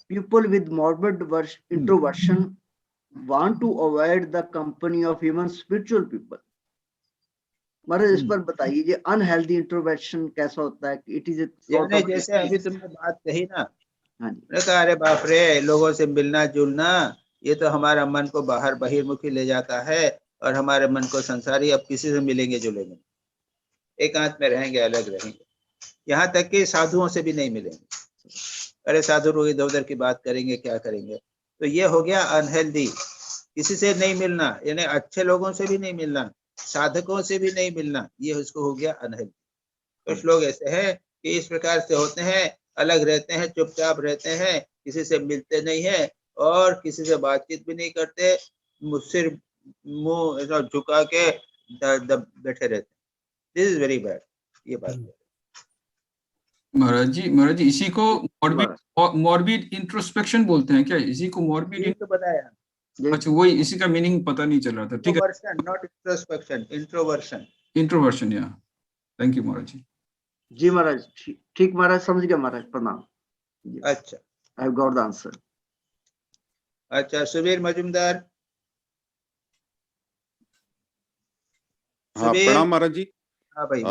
People with morbid introversion want to avoid the company of even spiritual people. महाराज इस पर बताइए, ये अनहेल्दी इंट्रोवर्शन कैसा होता है? इट इज यानी जैसे अभी तुमने बात कही ना, हाँ जी, मैंने कहा अरे बाप रे, लोगों से मिलना जुलना ये तो हमारा मन को बाहर बहिर्मुखी ले जाता है, और हमारे मन को संसारी, अब किसी से मिलेंगे जुलेंगे, एकांत में रहेंगे, अलग रहेंगे, यहाँ तक कि साधुओं से भी नहीं मिलेंगे। अरे साधु लोग इधर उधर की बात करेंगे, क्या करेंगे। तो ये हो गया अनहेल्दी, किसी से नहीं मिलना, यानी अच्छे लोगों से भी नहीं मिलना, साधकों से भी नहीं मिलना, ये उसको हो गया अनहेल्दी। कुछ लोग ऐसे हैं कि इस प्रकार से होते हैं, अलग रहते हैं, चुपचाप रहते हैं, किसी से मिलते नहीं है और किसी से बातचीत भी नहीं करते, सिर मुंह झुका के बैठे रहते। दिस इज वेरी बैड, ये बात है। महाराज जी इसी को मॉर्बिड इंट्रोस्पेक्शन बोलते हैं क्या? इसी को मॉर्बिड तो बताया। अच्छा, वही, इसी का मीनिंग पता नहीं चल रहा था। ठीक है, नॉट इंट्रोस्पेक्शन, इंट्रोवर्शन। या थैंक यू महाराज जी। जी महाराज, ठीक महाराज, समझ गया महाराज, प्रणाम। अच्छा, I have got the answer. अच्छा, सुबीर मजुमदार। हाँ प्रणाम महाराज जी। हाँ भाई,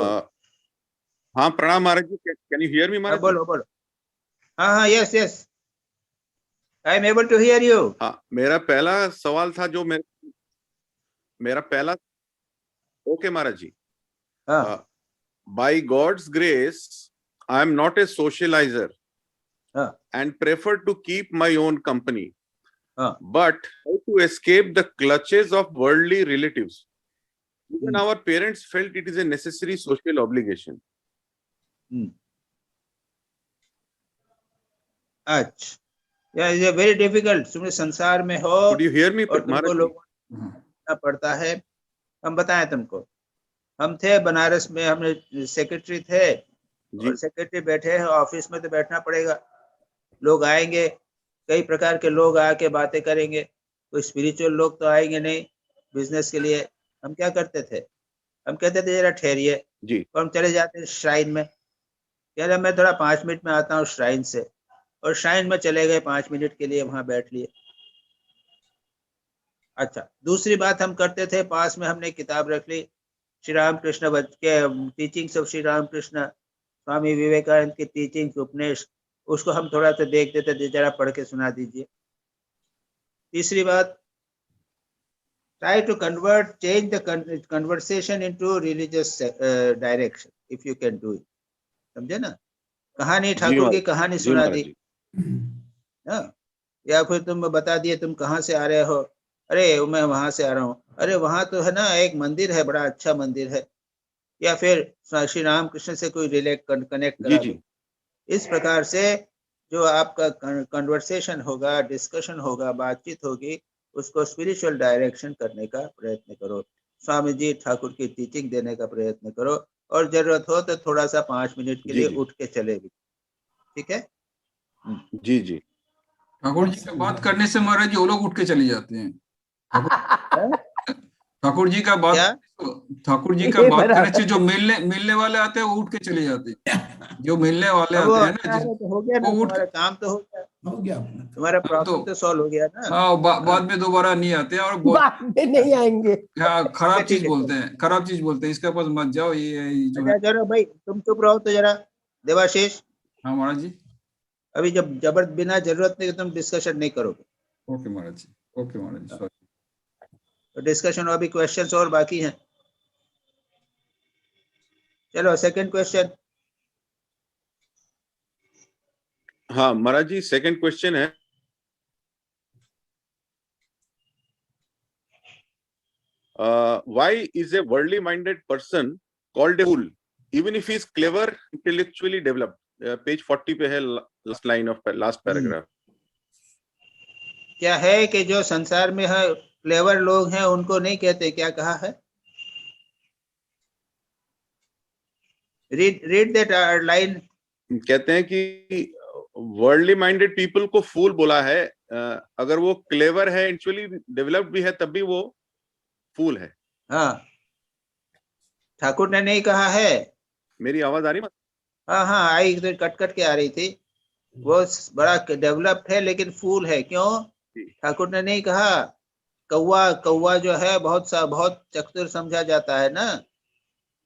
हाँ प्रणाम महाराज जी, कैन यू हियर मी महाराज? बोलो। हाँ, yes, I am able to hear you. हाँ, मेरा पहला सवाल था जो मेरा पहला, ओके महाराज जी। By God's grace I am not a socialiser and prefer to keep my own company, but how to escape the clutches of worldly relatives. Even our parents felt it is a necessary social obligation. अच्छा, yeah, it's very difficult. तुम संसार में हो, Could you hear me? और तुमको लोगों को पड़ता है। हम बताएं तुमको, हम थे बनारस में, हमने सेक्रेटरी थे, और सेक्रेटरी बैठे हैं ऑफिस में, तो बैठना पड़ेगा। लोग आएंगे, कई प्रकार के लोग आके बातें करेंगे, कोई स्पिरिचुअल लोग तो आएंगे नहीं बिजनेस के लिए। हम क्या करते थे, हम कहते थे जरा ठहरिए, और हम चले जाते श्राइन में, कह रहे मैं थोड़ा 5 मिनट में आता हूँ श्राइन से, और श्राइन में चले गए 5 मिनट के लिए, वहां बैठ लिए। अच्छा, दूसरी बात हम करते थे, पास में हमने किताब रख ली, श्री रामकृष्ण के टीचिंग्स ऑफ श्री रामकृष्ण, स्वामी विवेकानंद की टीचिंग्स, उपनिषद, उसको हम थोड़ा सा देखते थे, जरा पढ़ के सुना दीजिए। तीसरी बात, try to convert, change the conversation into religious direction if you can do it. समझे ना, कहानी, ठाकुर की कहानी सुना दी, या फिर तुम बता दिए तुम कहाँ से आ रहे हो, अरे मैं वहां से आ रहा हूँ, अरे वहां तो है ना एक मंदिर है, बड़ा अच्छा मंदिर है, या फिर श्री रामकृष्ण से कोई कनेक्ट करा दो। इस प्रकार से जो आपका कन्वर्सेशन होगा, डिस्कशन होगा, बातचीत होगी, उसको स्पिरिचुअल डायरेक्शन करने का प्रयत्न करो। स्वामी जी ठाकुर की टीचिंग देने का प्रयत्न करो, और जरूरत हो तो थोड़ा सा 5 मिनट के लिए उठ के चले भी। ठीक है जी जी। ठाकुर जी से बात करने से महाराज जी वो लोग उठ के चले जाते हैं। ठाकुर जी का बात करने से जो मिलने वाले आते हैं वो उठ के चले जाते हैं। जो मिलने वाले आते हैं ना, तो हो गया ना, तुम्हारा काम तो हो गया, तुम्हारा प्रॉब्लम तो सॉल्व हो गया ना। हाँ, बाद में दोबारा नहीं आते हैं और बाद में नहीं आएंगे। हाँ, खराब चीज बोलते हैं, इसके पास मत जाओ, ये जो है। जरा भाई तुम चुप रहो तो जरा, देवाशीष। हाँ महाराज जी। अभी जब बिना जरूरत नहीं तुम डिस्कशन नहीं करोगे। ओके महाराज जी, ओके महाराज जी, सॉरी। तो डिस्कशन, अभी क्वेश्चंस और बाकी हैं। चलो सेकंड क्वेश्चन। हाँ महाराज जी, सेकंड क्वेश्चन है, why is a worldly minded person called a fool even if he is clever, intellectually developed? Page 40 पे है, last line of last paragraph. क्या है कि जो संसार में है क्लेवर लोग हैं उनको नहीं कहते, क्या कहा है? Read that line. कहते हैं कि वर्ल्डली माइंडेड पीपल को फूल बोला है, अगर वो क्लेवर है, एक्चुअली डेवलप्ड भी है, तब भी वो फूल है। हाँ, ठाकुर ने नहीं कहा है। मेरी आवाज आ रही है? हाँ आई, तो कट के आ रही थी। वो बड़ा डेवलप्ड है लेकिन फूल है, क्यों? ठाकुर ने नहीं कहा। कौवा जो है बहुत चतुर समझा जाता है ना,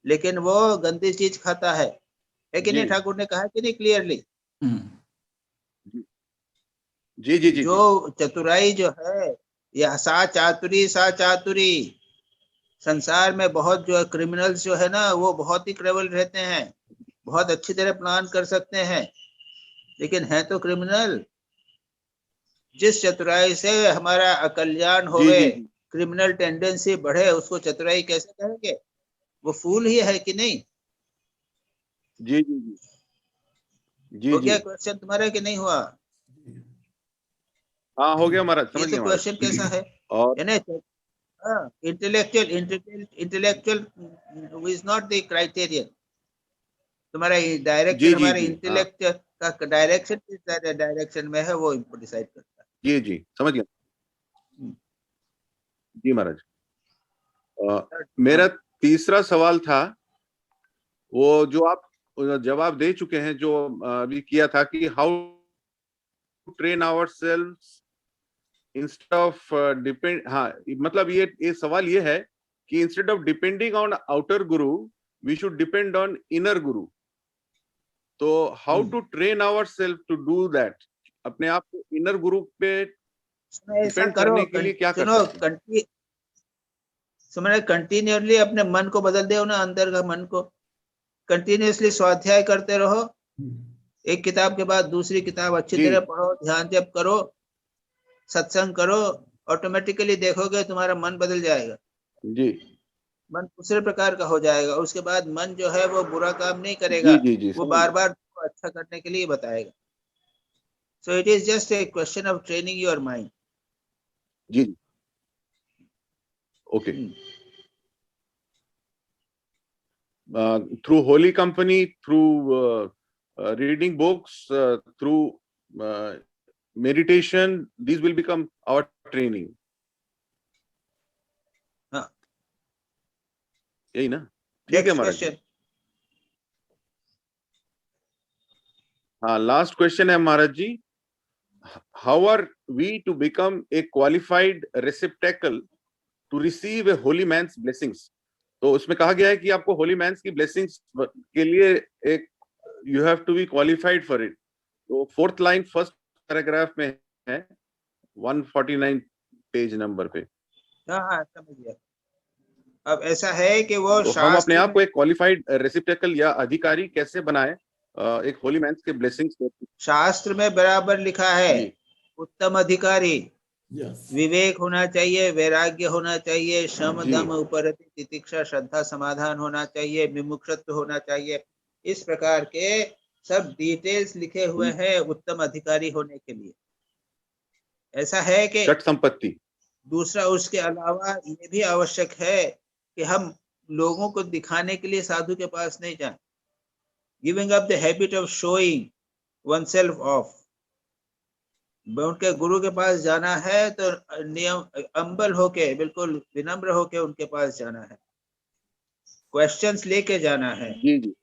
लेकिन वो गंदी चीज खाता है कि नहीं? ठाकुर ने कहा कि नहीं क्लियरली? जी। जो चतुराई जो है, या सा चातुरी, संसार में बहुत जो क्रिमिनल्स जो है ना, वो बहुत ही क्लेवर रहते हैं, बहुत अच्छी तरह प्लान कर सकते हैं, लेकिन है तो क्रिमिनल। जिस चतुराई से हमारा अकल्याण होवे, क्रिमिनल टेंडेंसी बढ़े, उसको चतुराई कैसे कहेंगे? वो फूल ही है कि नहीं? जी। हो गया क्वेश्चन तुम्हारा कि नहीं हुआ? हाँ हो गया महाराज, समझ गया। तो क्वेश्चन कैसा है? और intellectual is not the criterion. तुम्हारा डायरेक्शन, हमारे इंटेलेक्ट का डायरेक्शन किस डायरेक्शन में है, वो डिसाइड करता है। जी समझ गया जी महाराज। मेरा तीसरा सवाल था, वो जो आप जवाब दे चुके हैं, जो अभी किया था कि how to train ourselves instead of depend. हाँ, मतलब ये सवाल ये है कि instead of depending on outer guru we should depend on inner guru. तो how to train ourself to do that, अपने आप को इनर गुरु पे डिपेंड करने के लिए क्या करना? सुनो, कंटिन्यूअसली अपने मन को बदल दो ना, अंदर का मन को कंटिन्यूअसली स्वाध्याय करते रहो, एक किताब के बाद दूसरी किताब अच्छी तरह पढ़ो, ध्यान जप करो, सत्संग करो, ऑटोमेटिकली देखोगे तुम्हारा मन बदल जाएगा जी। मन दूसरे प्रकार का हो जाएगा। उसके बाद मन जो है वो बुरा काम नहीं करेगा, वो बार बार अच्छा करने के लिए बताएगा। So it is just a question of training your mind. जी okay. Through holy company, through reading books, through meditation, these will become our training. हाँ, यही ना? ठीक है महाराज। हाँ, लास्ट क्वेश्चन है महाराज जी, how are we to become a qualified receptacle to receive a holy man's blessings? तो उसमें कहा गया है कि आपको होली मैन्स की ब्लेसिंग्स के लिए एक you have to be qualified for it. तो फोर्थ लाइन फर्स्ट पैराग्राफ में है, 149 पेज नंबर पे। हाँ समझ गया। अब ऐसा है कि वो तो हम अपने आप को एक क्वालिफाइड रेसिप्टेकल या अधिकारी कैसे बनाए एक होली मैन्स के ब्लेसिंग्स? शास्त्र में बराबर लिखा है, उत्तम अधिकारी विवेक होना चाहिए, वैराग्य होना चाहिए, शम दम उपरति तितिक्षा श्रद्धा समाधान होना चाहिए, विमुक्षत्व होना चाहिए। इस प्रकार के सब डिटेल्स लिखे हुए हैं उत्तम अधिकारी होने के लिए। ऐसा है कि षट संपत्ति। दूसरा उसके अलावा ये भी आवश्यक है कि हम लोगों को दिखाने के लिए साधु के पास नहीं जाएं। Giving up the habit of showing oneself off। उनके गुरु के पास जाना है तो नियम अंबल होके, बिल्कुल विनम्र होके उनके पास जाना है, क्वेश्चंस लेके जाना है। जी जी।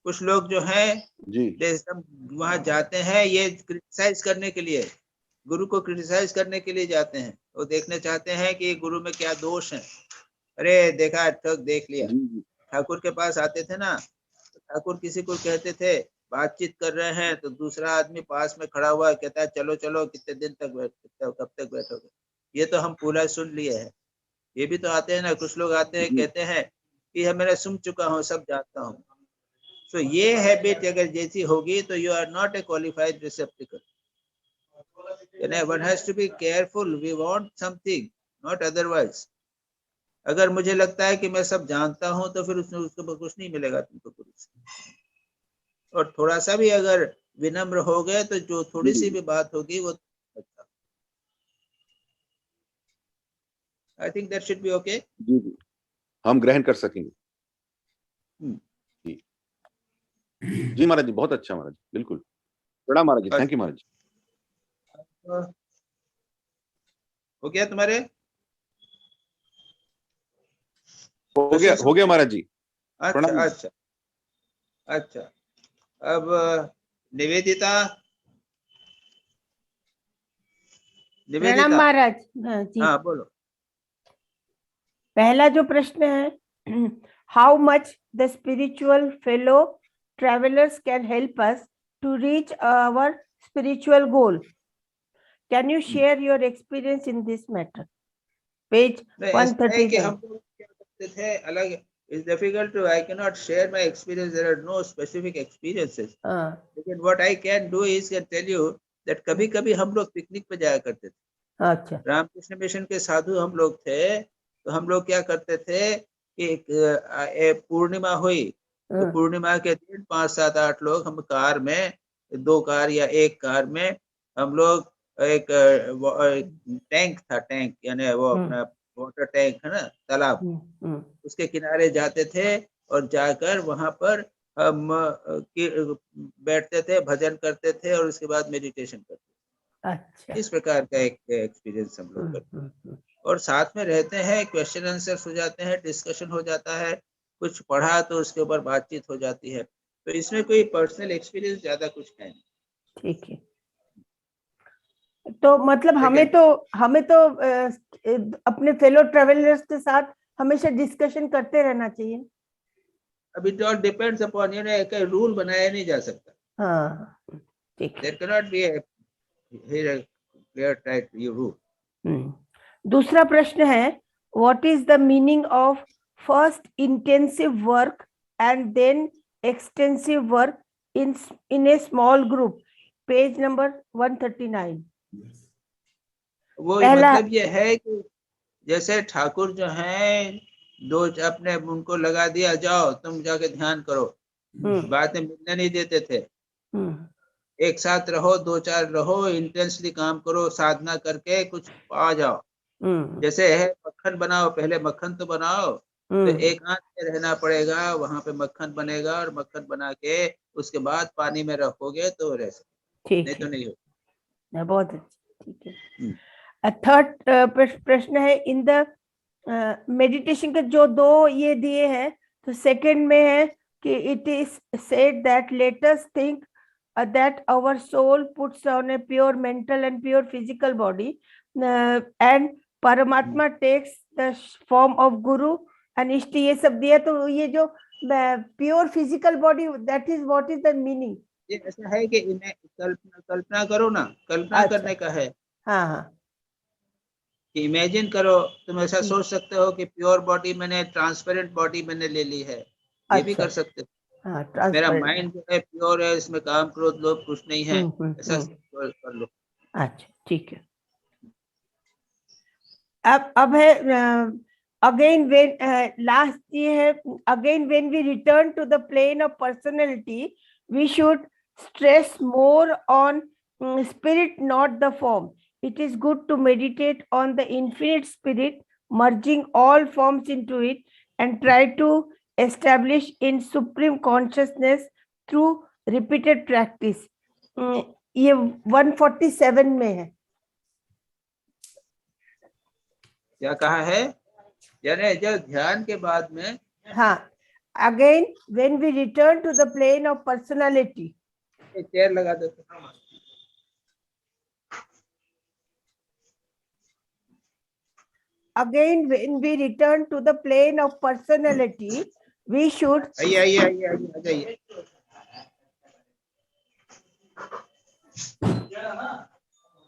कुछ लोग जो हैं जी वहां जाते हैं ये क्रिटिसाइज करने के लिए, गुरु को क्रिटिसाइज करने के लिए जाते हैं। वो देखने चाहते हैं कि गुरु में क्या दोष है। अरे देखा, ठग देख लिया। ठाकुर के पास आते थे ना, तो ठाकुर किसी को कहते थे बातचीत कर रहे हैं तो दूसरा आदमी पास में खड़ा हुआ कहता है चलो चलो कितने दिन तक कब तक बैठोगे। ये तो हम पूरा सुन लिए हैं। ये भी तो आते हैं ना, कुछ लोग आते हैं कहते हैं कि मैंने सुन चुका हूँ, सब जानता हूँ। तो ये हैबिट अगर जैसी होगी तो you are not a qualified receptacle. One has to be careful, we want something, not otherwise. अगर मुझे लगता है कि मैं सब जानता हूं तो फिर उसको कुछ नहीं मिलेगा तुमको गुरु से। और थोड़ा सा भी अगर विनम्र हो गए तो जो थोड़ी सी भी बात होगी वो अच्छा। I think that should be okay. जी जी, हम ग्रहण कर सकेंगे। जी जी महाराज जी, बहुत अच्छा महाराज, बिल्कुल। प्रणाम महाराज जी, थैंक यू महाराज जी। हो गया तुम्हारे? हो गया महाराज जी। अच्छा अच्छा अच्छा। अब निवेदिता। प्रणाम महाराज। हाँ बोलो। पहला जो प्रश्न है, how much the spiritual fellow travellers can help us to reach our spiritual goal? Can you share your experience in this matter? Page 130। हम लोग क्या करते थे अलग। It's difficult to, I cannot share my experience. There are no specific experiences. लेकिन what I can do is can tell you that कभी कभी हम लोग पिकनिक पे जाया करते थे। अच्छा। रामकृष्ण मिशन के साधु हम लोग थे, तो हम लोग क्या करते थे कि पूर्णिमा हुई तो पूर्णिमा के दिन 5, 7, 8 लोग हम कार में, 2 कार या 1 कार में हम लोग, एक टैंक था, टैंक यानी वो अपना वाटर टैंक है ना, तालाब, उसके किनारे जाते थे और जाकर वहां पर हम बैठते थे, भजन करते थे और उसके बाद मेडिटेशन करते थे। अच्छा। इस प्रकार का एक एक्सपीरियंस हम लोग करते हैं। और साथ में रहते हैं, क्वेश्चन आंसर हो जाते हैं, डिस्कशन हो जाता है, कुछ पढ़ा तो उसके ऊपर बातचीत हो जाती है। तो इसमें कोई पर्सनल एक्सपीरियंस ज्यादा कुछ है नहीं। ठीक है। तो मतलब हमें तो अपने फेलो ट्रेवलर्स के साथ हमेशा डिस्कशन करते रहना चाहिए। अब it all depends upon, you know, एक रूल बनाया नहीं जा सकता। हाँ ठीक है। There can not be a clear tight rule। दूसरा प्रश्न है, what is the meaning of first intensive work and then extensive work in a small group? Page number 139। वो मतलब ये है कि जैसे ठाकुर जो है, दो अपने उनको लगा दिया, जाओ तुम जाके ध्यान करो, बाद में मिलने नहीं देते थे। एक साथ रहो, 2-4 रहो, इंटेंसली काम करो, साधना करके कुछ पा जाओ। जैसे है मक्खन बनाओ, पहले मक्खन तो बनाओ, तो एकांत में रहना पड़ेगा, वहां पे मक्खन बनेगा और मक्खन बना के उसके बाद पानी में रखोगे तो रह सकते, नहीं तो नहीं हो। बहुत अच्छा, ठीक है। थर्ड प्रश्न है, इन द मेडिटेशन के जो 2 ये दिए हैं, तो सेकंड में है कि it is said that let us think that our soul puts on a pure mental and pure physical body, and Paramatma takes the form of Guru and Ishti, ये सब दिया। तो ये जो pure physical body, that is what is the meaning? ये ऐसा है कि इन्हें कल्पना करो ना, कल्पना करने का है। हाँ हाँ, कि इमेजिन करो, तुम ऐसा सोच सकते हो कि प्योर बॉडी मैंने, ट्रांसपेरेंट बॉडी मैंने ले ली है, ये भी कर सकते हो। मेरा माइंड जो है प्योर है, इसमें काम क्रोध लोभ कुछ नहीं है, ऐसा कर लो। अच्छा ठीक है। अब है अगेन व्हेन, लास्ट ये है, again when we return to the plane of personality, we should stress more on spirit, not the form. It is good to meditate on the infinite spirit, merging all forms into it, and try to establish in supreme consciousness through repeated practice. ये 147 में है. क्या कहा है? यानी जब ध्यान के बाद में, हाँ, again when we return to the plane of personality. Chair लगा देते. Again, when we return to the plane of personality, we should. आइए.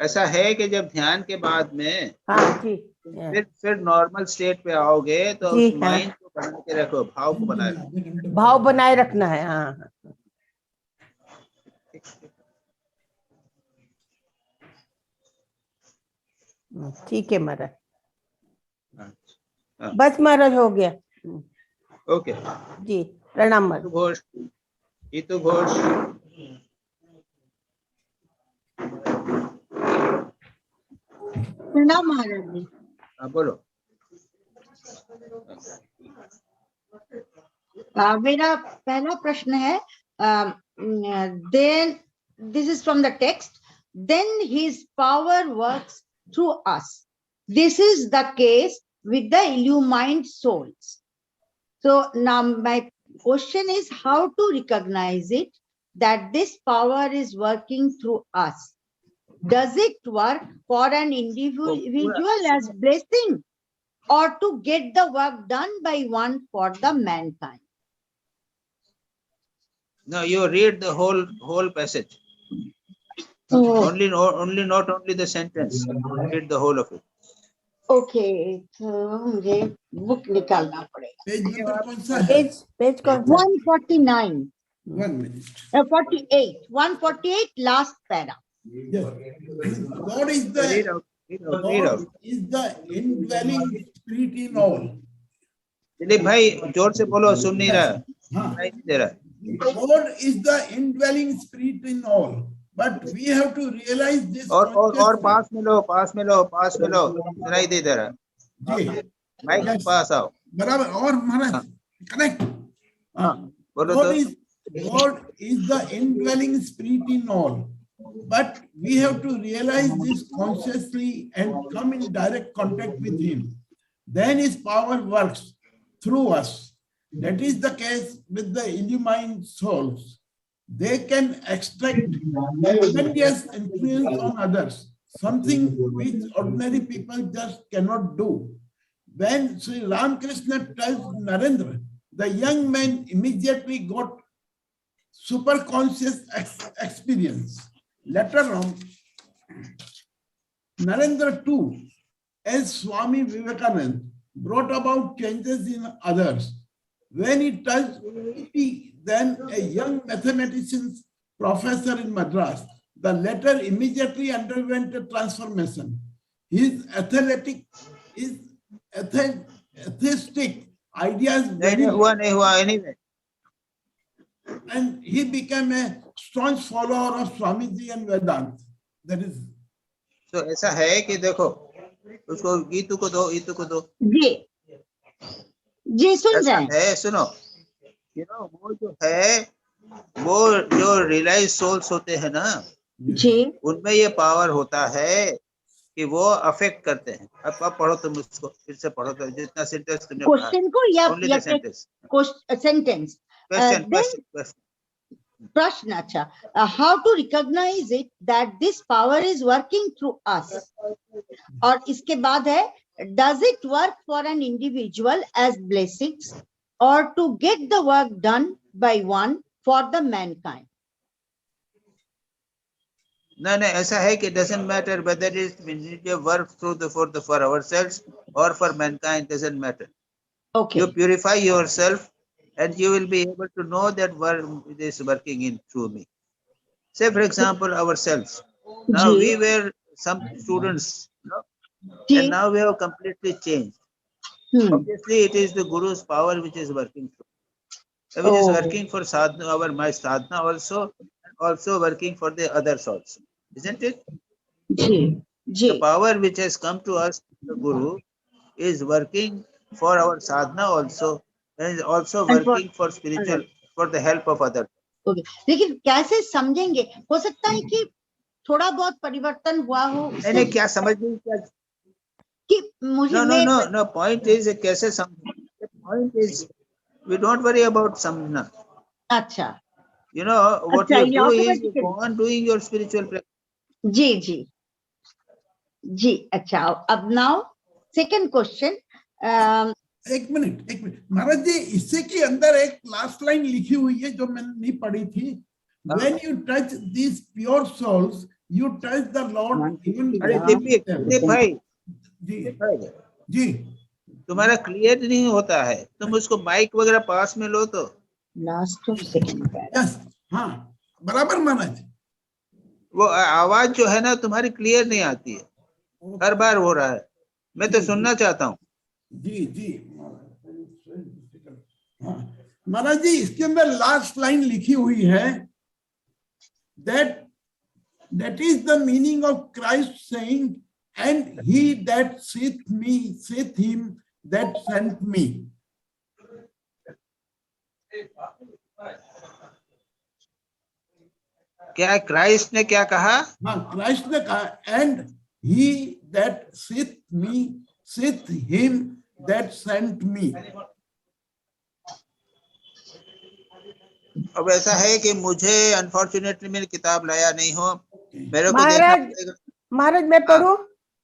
ऐसा है कि जब ध्यान के बाद में हाँ जी, फिर नॉर्मल स्टेट पे आओगे तो उस माइंड को बना के रखो, भाव को बनाए रखो. भाव बनाए रखना है. हाँ, ठीक है महाराज. बस महाराज हो गया. ओके जी, प्रणाम महाराज. घोष, इतु घोष. प्रणाम महाराज जी. बोलो. मेरा पहला प्रश्न है, then this is from the text, then his power works through us. This is the case with the illumined souls. So now my question is how to recognize it, that this power is working through us. Does it work for an individual as blessing, or to get the work done by one for the mankind? No, you read the whole passage. Only not only the sentence. Read the whole of it. Okay, तो मुझे book निकालना पड़ेगा. Page number कौन सा है? Page कौन सा? 149. 1 minute. 48. 148 last para. Yes. God is Read out. the indwelling spirit in all. Dilip भाई जोर से बोलो, सुन नहीं रहा. हाँ. दे रहा. God is the indwelling spirit in all, but we have to realize this. और पास में लो, सुनाई दे रहा. जी, माइक के पास आओ. बराबर. और महाराज कनेक्ट. बोलो. God is the indwelling spirit in all, but we have to realize this consciously and come in direct contact with him. Then his power works through us. That is the case with the illumined souls. They can extract tremendous influence on others, something which ordinary people just cannot do. When Sri Ramakrishna tells Narendra, the young man immediately got super conscious experience. Later on, Narendra too, as Swami Vivekananda, brought about changes in others. When he touched then a young mathematician professor in Madras, the latter immediately underwent a transformation. His atheistic ideas नहीं हुआ anyway. And he became a strong follower of Swamiji and Vedanta. That is. So ऐसा है कि देखो, उसको गीतू को दो. जी सुन रहे हैं. सुनो, वो जो है, वो जो रियलाइज सोल्स होते हैं ना जी, उनमें ये पावर होता है कि वो अफेक्ट करते हैं. अब पढ़ो तुम उसको, फिर से पढ़ो तो जितना सेंटेंस तुमने पढ़ा. क्वेश्चन को या सेंटेंस प्रश्न. अच्छा, how to recognise it that this power is working through us. और इसके बाद है, does it work for an individual as blessings, or to get the work done by one for the mankind? नहीं, ऐसा है कि doesn't matter whether it is work through for ourselves or for mankind, doesn't matter. Okay. You purify yourself and you will be able to know that it is working in through me. Say for example ourselves. Now we were some students, and now we have completely changed. Obviously, it is the Guru's power which is working through, which is working for sadhana, my sadhana also, and also working for the others also, isn't it? Ji, ji. The power which has come to us, the Guru, is working for our sadhana also, and is also And for working for spiritual, for the help of others. Okay. लेकिन कैसे समझेंगे? हो सकता है कि थोड़ा बहुत परिवर्तन हुआ हो. नहीं, क्या समझ नहीं, क्या कि मुझे no, point is कैसे समझ. The point is we don't worry about samna. अच्छा. You know what you do is you automatically. go on doing your spiritual practice. जी जी जी. अच्छा, अब नाउ सेकंड क्वेश्चन. एक मिनट महाराज जी, इससे के अंदर एक लास्ट लाइन लिखी हुई है जो मैंने नहीं पढ़ी थी. When you touch these pure souls, you touch the Lord even. अरे दिलीप भाई जी तुम्हारा क्लियर नहीं होता है, तुम उसको माइक वगैरह पास में लो तो. Last of second. यस, हाँ बराबर महाराज. वो आवाज जो है ना तुम्हारी क्लियर नहीं आती है, हर बार हो रहा है. मैं तो सुनना चाहता हूँ. जी जी महाराज जी, इसके अंदर लास्ट लाइन लिखी हुई है that is the meaning of Christ saying, and he that seeth me seeth him that sent me. क्या क्राइस्ट ने क्या कहा? हाँ, क्राइस्ट ने कहा, and he that seeth me seeth him that sent me. अब ऐसा है कि मुझे अनफॉर्चुनेटली मेरी किताब लाया नहीं हो, मेरे को महाराज मैं पढ़ूं.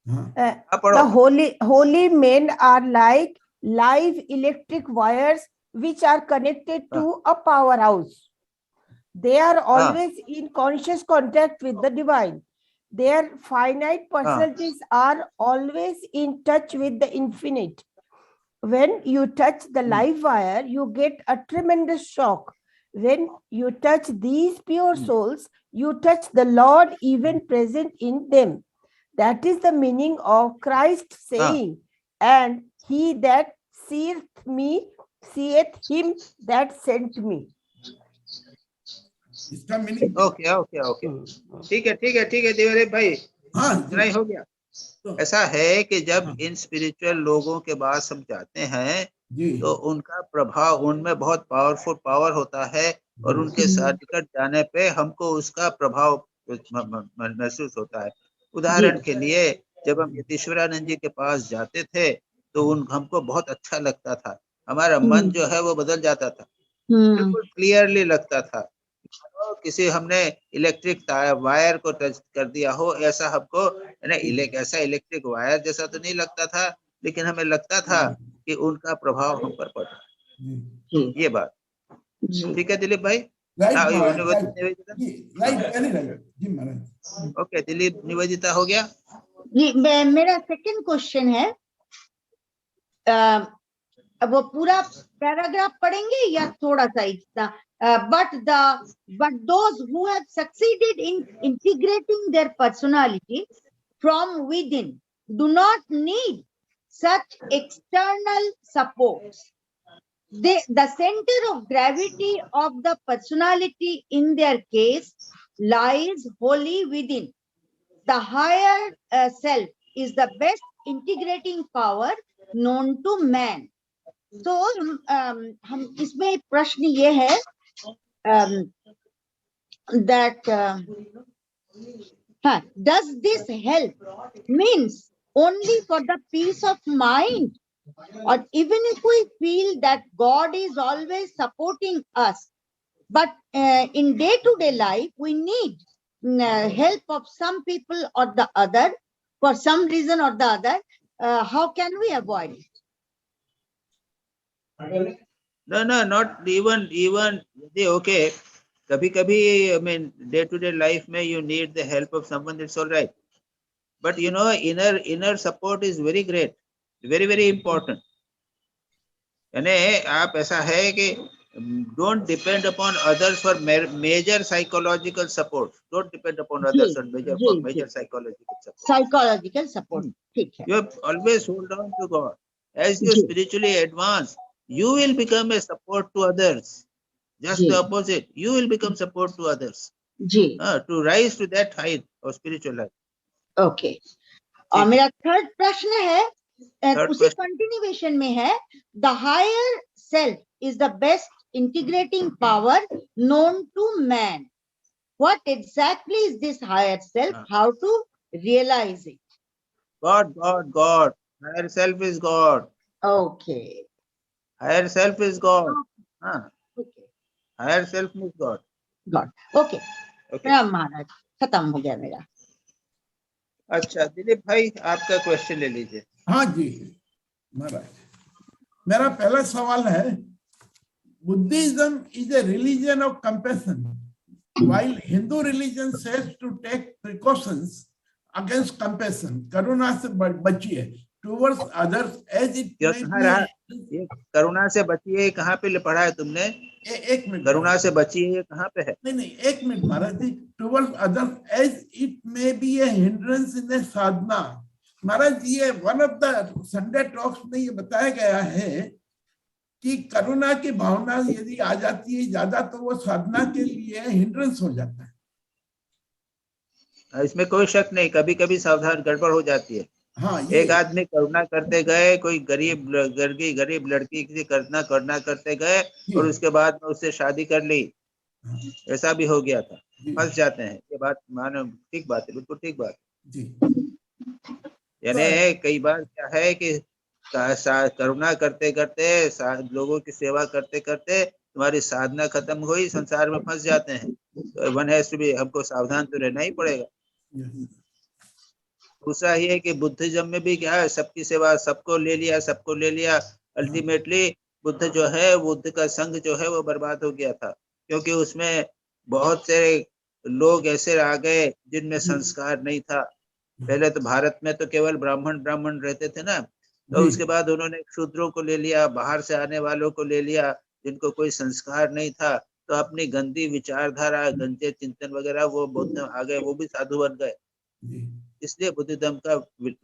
The holy men are like live electric wires which are connected to a powerhouse. They are always in conscious contact with the divine. Their finite personalities are always in touch with the infinite. When you touch the live wire, you get a tremendous shock. When you touch these pure souls, you touch the Lord even present in them. That is the meaning of Christ saying, and he that seeth me seeth him that sent me. इसका meaning okay ठीक है देवरे भाई. नहीं हो गया. ऐसा है कि जब इन स्पिरिचुअल लोगों के पास हम जाते हैं तो उनका प्रभाव उनमें बहुत पावर होता है, और उनके साथ निकट जाने पे हमको उसका प्रभाव महसूस होता है. उदाहरण के लिए जब हम यतीश्वरानंद जी के पास जाते थे तो हमको बहुत अच्छा लगता था, हमारा मन जो है वो बदल जाता था, बिल्कुल क्लियरली लगता था. किसी हमने इलेक्ट्रिक वायर को टच कर दिया हो, ऐसा हमको ऐसा इलेक्ट्रिक वायर जैसा तो नहीं लगता था, लेकिन हमें लगता था कि उनका प्रभाव हम पर पड़ रहा. ये बात ठीक है दिलीप भाई. ओके दिलीप, निवेदिता हो गया. मेरा सेकंड क्वेश्चन है, अब वो पूरा पैराग्राफ पढ़ेंगे या थोड़ा सा इतना. But those who have succeeded in integrating their personality from within do not need such external supports. The center of gravity of the personality in their case lies wholly within. The higher self is the best integrating power known to man. So हम इसमें प्रश्न ये है that does this help means only for the peace of mind, or even if we feel that God is always supporting us, but in day-to-day life we need help of some people or the other for some reason or the other, how can we avoid it? No, not even okay. कभी I mean day-to-day life में you need the help of someone, it's all right. But you know, inner support is very great, very important. यानी आप ऐसा है कि don't depend upon others for major psychological support. Don't depend upon others for major psychological support. Psychological support. You have always hold on to God. As you spiritually advance, you will become a support to others. Just the opposite. You will become support to others. जी to rise to that height of spiritual life. Okay और मेरा third प्रश्न है Third उसी question. Continuation में है, the higher self is the best integrating power known to man. What exactly is this higher self? How to realise it? God. Higher self is God. Okay Higher self is God. Okay Higher self is God. God okay. महाराज खत्म हो गया मेरा. अच्छा दिलीप भाई आपका question ले लीजिए. हाँ जी महाराज, मेरा पहला सवाल है, Buddhism is a religion of compassion while Hindu religion says to take precautions against compassion, करुणा से बचिए, towards others as it may be. ये करुणा से बचिए कहाँ पे पढ़ा है तुमने? एक मिनट, करुणा से बचिए ये कहाँ पे है? नहीं एक minute Maharaj ji. towards others as it may be a hindrance in a sadhana. महाराज ये one of the Sunday talks में ये बताया गया है कि करुणा की भावना यदि आ जाती है ज्यादा तो वो साधना के लिए हिंड्रेंस हो जाता है. इसमें कोई शक नहीं, कभी कभी सावधान गड़बड़ हो जाती है. हाँ, एक आदमी करुणा करते गए, कोई गरीब लड़की की करुणा करते गए और उसके बाद में उससे शादी कर ली, ऐसा भी हो गया था. फंस जाते हैं. ये बात मानो ठीक बात है, बिल्कुल ठीक बात है. यानी कई बार क्या है कि करुणा करते करते लोगों की सेवा करते करते तुम्हारी साधना खत्म हुई, संसार में फंस जाते हैं. तो वन हैज टू बी, हमको सावधान तो रहना ही पड़ेगा. दूसरा ये है कि बुद्धिज्म में भी क्या है, सबकी सेवा, सबको ले लिया. अल्टीमेटली बुद्ध जो है, बुद्ध का संघ जो है वो बर्बाद हो गया था, क्योंकि उसमें बहुत से लोग ऐसे आ गए जिनमें संस्कार नहीं था. पहले तो भारत में तो केवल ब्राह्मण रहते थे ना, तो उसके बाद उन्होंने शूद्रों को ले लिया, बाहर से आने वालों को ले लिया जिनको कोई संस्कार नहीं था. तो अपनी गंदी विचारधारा, गंदे चिंतन वगैरह वो बुद्ध आ गए, वो भी साधु बन गए. इसलिए बुद्धिज्म का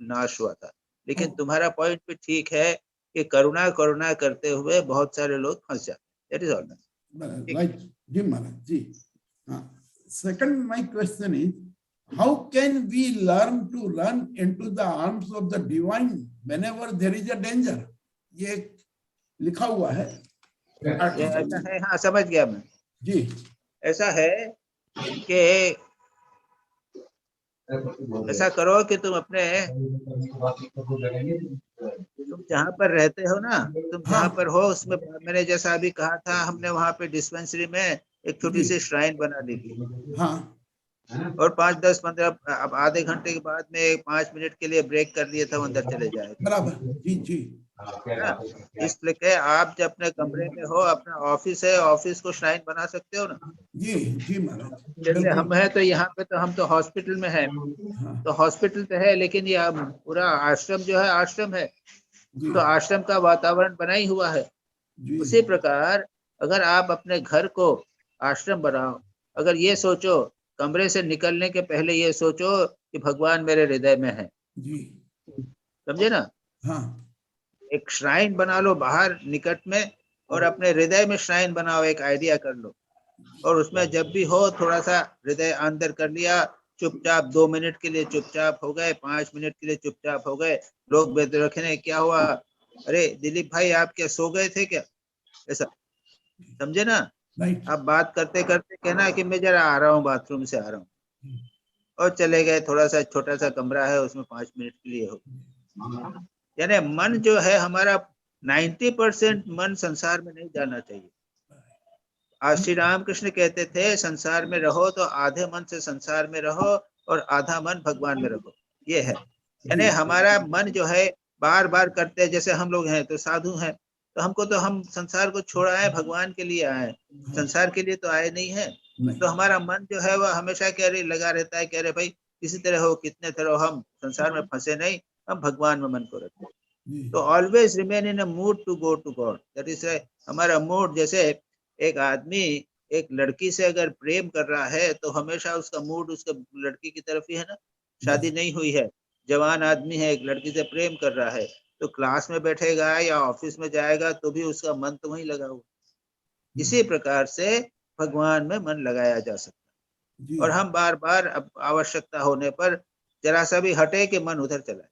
नाश हुआ था. लेकिन तुम्हारा पॉइंट भी ठीक है कि करुणा करते हुए बहुत सारे लोग फंस जाते. That is all right. जी महाराज जी. Second my question is, how can we learn to run into the arms of the divine whenever there is a danger? ये लिखा हुआ है. ऐसा है, हाँ समझ गया मैं जी. ऐसा है कि ऐसा करो कि तुम जहाँ पर रहते हो ना, तुम जहाँ पर हो उसमें, मैंने जैसा अभी कहा था, हमने वहाँ पे डिस्पेंसरी में एक छोटी सी श्राइन बना ली थी. हाँ. और 5, 10, 15 अब आधे घंटे के बाद में 5 मिनट के लिए ब्रेक कर लिए था, अंदर चले जाए. बराबर. जी. इसलिए आप जब अपने कमरे में हो, अपना ऑफिस है, ऑफिस को श्राइन बना सकते हो ना. जी महाराज. जैसे हम है तो यहाँ पे तो हम तो हॉस्पिटल में है. तो हॉस्पिटल तो है, लेकिन ये पूरा आश्रम जो है, आश्रम है तो आश्रम का वातावरण बना ही हुआ है. उसी प्रकार अगर आप अपने घर को आश्रम बनाओ, अगर ये सोचो, कमरे से निकलने के पहले ये सोचो कि भगवान मेरे हृदय में है. समझे ना? हाँ. एक श्राइन बना लो बाहर निकट में, और अपने हृदय में श्राइन बनाओ, एक आइडिया कर लो, और उसमें जब भी हो थोड़ा सा हृदय अंदर कर लिया, चुपचाप 2 मिनट के लिए चुपचाप हो गए, 5 मिनट के लिए चुपचाप हो गए. लोग बेद रखने क्या हुआ, अरे दिलीप भाई आप क्या सो गए थे क्या, ऐसा समझे ना. आप बात करते करते कहना कि मैं जरा आ रहा हूँ, बाथरूम से आ रहा हूँ, और चले गए. थोड़ा सा छोटा सा कमरा है, उसमें 5 मिनट के लिए हो. यानी मन जो है हमारा 90% मन संसार में नहीं जाना चाहिए. आज श्री रामकृष्ण कहते थे, संसार में रहो तो आधे मन से संसार में रहो और आधा मन भगवान में रखो. ये है, यानी हमारा मन जो है बार बार करते, जैसे हम लोग हैं तो साधु हैं, तो हमको तो हम संसार को छोड़ा है, भगवान के लिए आए, संसार के लिए तो आए नहीं है. तो हमारा मन जो है वह हमेशा कह रही लगा रहता है, कह रहे भाई किसी तरह हो, कितने तरह हो, हम संसार में फंसे नहीं, हम भगवान में मन को रखते. तो always remain in a mood to go to God. That is हमारा मूड. जैसे एक आदमी एक लड़की से अगर प्रेम कर रहा है तो हमेशा उसका मूड उसका लड़की की तरफ ही है ना. शादी नहीं हुई है, जवान आदमी है, एक लड़की से प्रेम कर रहा है, तो क्लास में बैठेगा या ऑफिस में जाएगा तो भी उसका मन तो वहीं लगा हुआ. इसी प्रकार से भगवान में मन लगाया जा सकता और हम बार बार आवश्यकता होने पर जरा सा भी हटे कि मन उधर चला।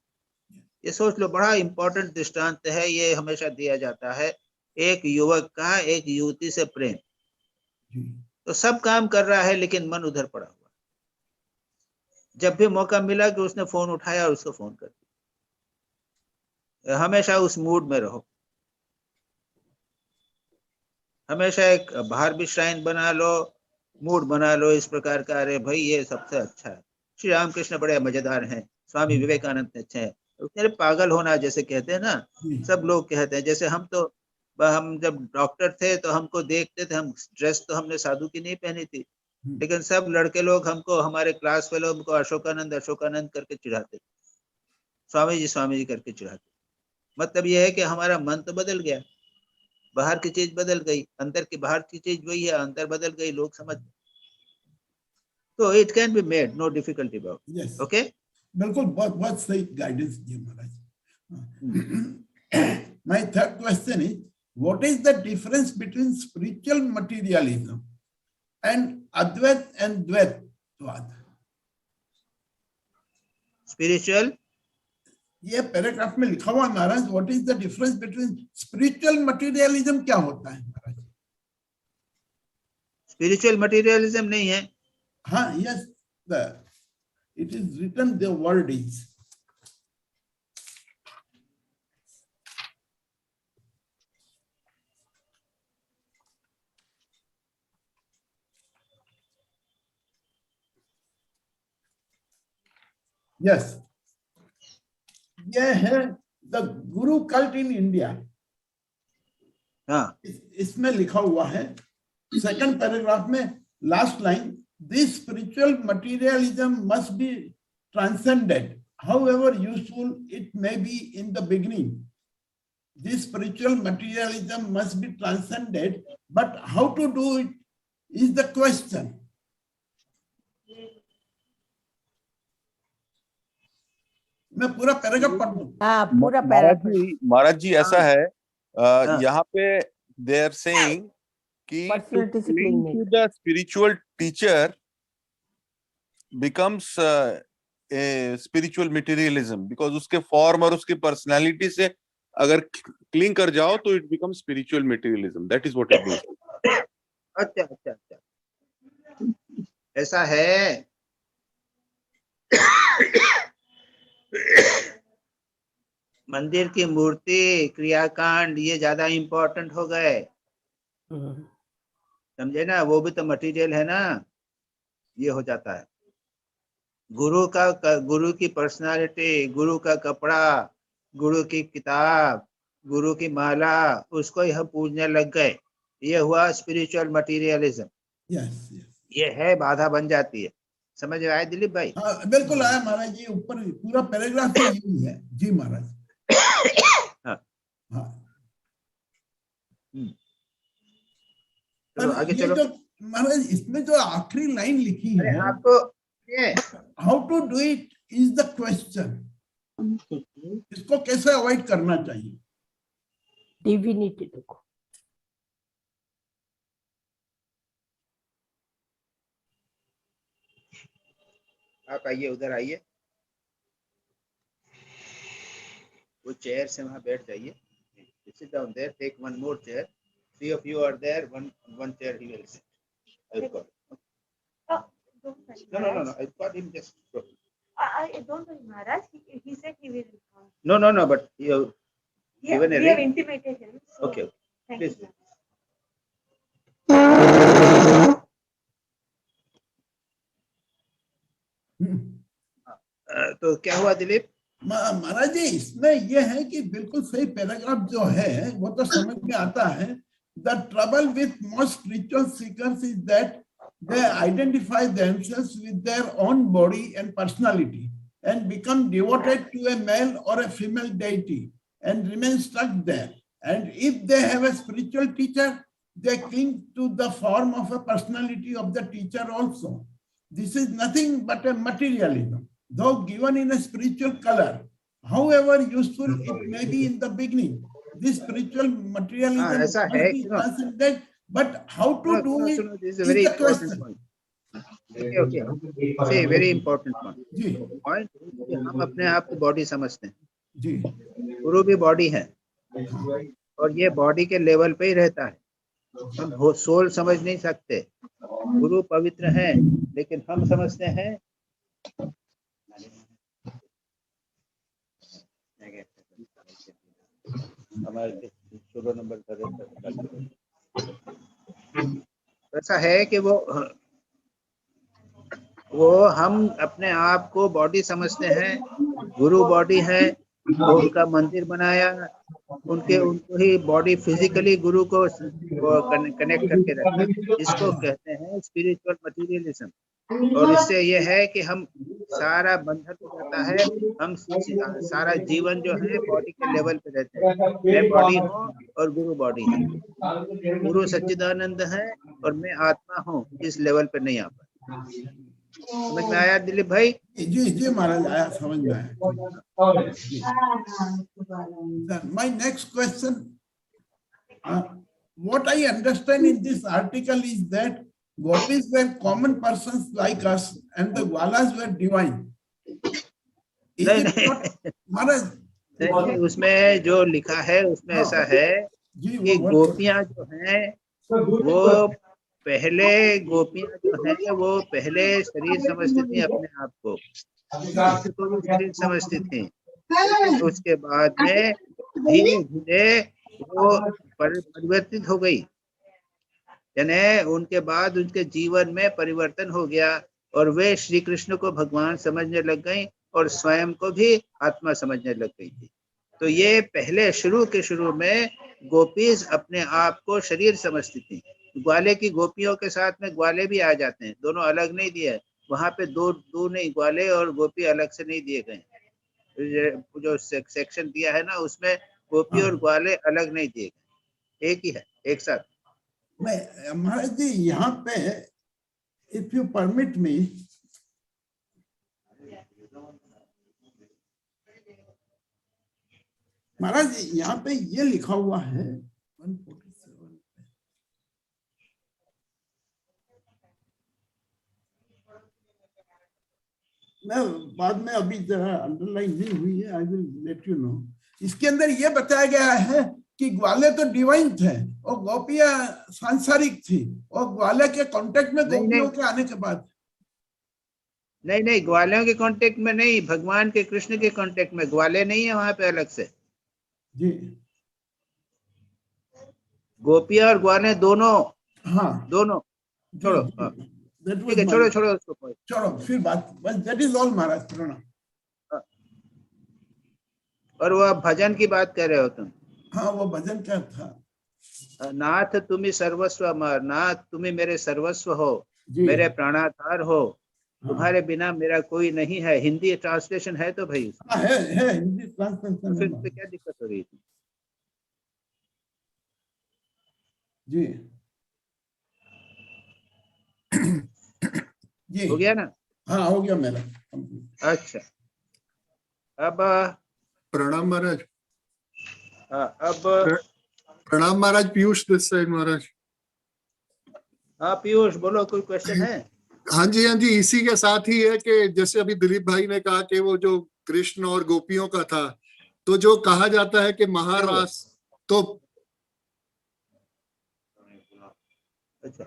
ये सोच लो, बड़ा इंपॉर्टेंट दृष्टांत है, ये हमेशा दिया जाता है। एक युवक का एक युवती से प्रेम, तो सब काम कर रहा है लेकिन मन उधर पड़ा हुआ। जब भी मौका मिला कि उसने फोन उठाया और उसको फोन कर दिया। हमेशा उस मूड में रहो, हमेशा एक बाहर भी श्राइन बना लो, मूड बना लो इस प्रकार का, अरे भाई ये सबसे अच्छा है। श्री रामकृष्ण बड़े मजेदार हैं, स्वामी विवेकानंद अच्छे हैं। अरे पागल होना जैसे कहते हैं ना, सब लोग कहते हैं। जैसे हम जब डॉक्टर थे तो हमको देखते थे, हम ड्रेस तो हमने साधु की नहीं पहनी थी, लेकिन सब लड़के लोग हमको, हमारे क्लास फेलो हमको अशोकानंद अशोकानंद करके चिढ़ाते, स्वामी जी करके चिढ़ाते। मतलब ये है कि हमारा मन तो बदल गया, बाहर की चीज बदल गई, अंदर की बाहर की चीज वही है, अंदर बदल गई, लोग समझ। तो it can be made, no difficulty about. Yes. Okay, बिल्कुल, बहुत सही गाइडेंस दिया महाराज। My third question is, what is the difference between spiritual materialism and Advait and Dvaitvad? Spiritual, ये पैराग्राफ में लिखा हुआ है महाराज, what is the difference between spiritual materialism, क्या होता है महाराज? स्पिरिचुअल मटेरियलिज्म नहीं है। हाँ, yes, it is written, the word is. Yes, ये है the Guru cult in India. हाँ, इसमें लिखा हुआ है सेकंड पैराग्राफ में last line, this spiritual materialism must be transcended, however useful it may be in the beginning. This spiritual materialism must be transcended, but how to do it is the question. मैं पूरा paragraph पढ़ दूं? हाँ, पूरा paragraph. महाराज जी ऐसा है, यहाँ पे they are saying कि Personal discipline to the spiritual teacher becomes a spiritual materialism, because उसके फॉर्म और उसकी पर्सनालिटी से अगर क्लिंग कर जाओ तो it becomes spiritual materialism. That is what it means. अच्छा अच्छा अच्छा, ऐसा है। मंदिर की मूर्ति, क्रियाकांड, ये ज्यादा इंपॉर्टेंट हो गए, समझे ना? वो भी तो मटेरियल है ना, ये हो जाता है। गुरु की पर्सनालिटी, गुरु का कपड़ा, गुरु की किताब, गुरु की माला, उसको ही हम पूजने लग गए, ये हुआ स्पिरिचुअल मटेरियलिज्म। यस, ये है, बाधा बन जाती है। समझ आया दिलीप भाई? हाँ, बिल्कुल आया महाराज जी, ऊपर पूरा पैराग्राफ में यही है जी महाराज। हाँ, हाँ, चलो आगे ये चलो। जो महाराज इसमें जो आखिरी लाइन लिखी है, आपको how to do it is the question, इसको कैसे अवॉइड करना चाहिए? डिविनिटी देखो। आप आइए, उधर आइए, वो चेयर से वहां बैठ जाइए। Sit down there, take one more chair. 3 of you are there, one chair he will sit. I've got it. No. I've got him just. I don't know, Maharaj. He said he will. No, but you given a we have ring? intimated him. So Okay. thank Please. you. तो क्या हुआ दिलीप? महाराज जी, इसमें यह है कि बिल्कुल सही paragraph जो है वो तो समझ में आता है। The trouble with most spiritual seekers is that they identify themselves with their own body and personality and become devoted to a male or a female deity and remain stuck there. And if they have a spiritual teacher, they cling to the form of a personality of the teacher also. This is nothing but a materialism, though given in a spiritual color. However useful it may be in the beginning, this spiritual materialism must be transcended. But how to do it is the question. Okay very important point. हम अपने आप को body समझते हैं जी, गुरु भी body है और ये बॉडी के लेवल पे ही रहता है। हम सोल समझ नहीं सकते। गुरु पवित्र है लेकिन हम समझते हैं हमारे 16 नंबर ऐसा है कि वो हम अपने आप को बॉडी समझते हैं। गुरु बॉडी है, वो उनका मंदिर बनाया, उनको ही बॉडी फिजिकली गुरु को कनेक्ट करके रखा, इसको कहते हैं स्पिरिचुअल मटेरियलिज्म। और इससे ये है कि हम सारा बंधन हो जाता है, हम सारा जीवन जो है बॉडी के लेवल पे रहते हैं। मैं बॉडी हूँ और गुरु बॉडी है, गुरु सच्चिदानंद है और मैं आत्मा हूँ, इस लेवल पे नहीं आ पाता। समझ में आया दिलीप भाई? जी महाराज, आया, समझ में आया। My next question, what I understand in this article is that gopis were common persons like us and the gwalas were divine. Is it not, महाराज? उसमें जो लिखा है उसमें ऐसा है कि गोपियां जो हैं वो पहले शरीर समझती थी अपने आप को, भी शरीर समझती थी। उसके बाद में धीरे धीरे वो परिवर्तित हो गई, यानी उनके बाद उनके जीवन में परिवर्तन हो गया और वे श्री कृष्ण को भगवान समझने लग गई और स्वयं को भी आत्मा समझने लग गई थी। तो ये पहले शुरू में गोपीज अपने आप को शरीर समझती थी। ग्वाले की गोपियों के साथ में ग्वाले भी आ जाते हैं, दोनों अलग नहीं दिए, वहां पे दो नहीं, ग्वाले और गोपी अलग से नहीं दिए गए। जो सेक्शन दिया है ना उसमें गोपी और ग्वाले अलग नहीं दिए गए, एक ही है, एक साथ। महाराज जी यहाँ पे इफ यू परमिट मी, महाराज जी यहाँ पे ये लिखा हुआ है 147, मैं बाद में अभी जरा अंडरलाइन नहीं हुई है, I will let you know. इसके अंदर ये बताया गया है कि ग्वाले तो डिवाइन थे और गोपियां सांसारिक थी, और ग्वाले के कांटेक्ट में गोपियों के आने के बाद नहीं, ग्वालियों के कांटेक्ट में नहीं, भगवान के कृष्ण के कांटेक्ट में। ग्वाले नहीं है वहां पे अलग से जी, गोपियां और ग्वाले दोनों। हाँ दोनों छोड़ो, ठीक है, छोड़ो उसको, छोड़ो फिर बात, बस दैट इज ऑल महाराज, प्रणाम। और वो आप भजन की बात कर रहे हो तुम? हाँ, वो भजन क्या था? नाथ तुम्ही सर्वस्व अमर, नाथ तुम्ही मेरे सर्वस्व हो, मेरे प्राणाधार हो, तुम्हारे बिना मेरा कोई नहीं है। हिंदी ट्रांसलेशन है तो भाई? है हिंदी ट्रांसलेशन। फिर तो क्या दिक्कत हो रही थी? जी जी हो गया ना? हाँ, हो गया मेरा। अच्छा, अब प्रणाम महाराज। अब प्रणाम महाराज, पीयूष दिस साइड महाराज। हाँ पीयूष बोलो, कोई क्वेश्चन है? हाँ जी, इसी के साथ ही है कि जैसे अभी दिलीप भाई ने कहा कि वो जो कृष्ण और गोपियों का था, तो जो कहा जाता है कि महारास, तो अच्छा,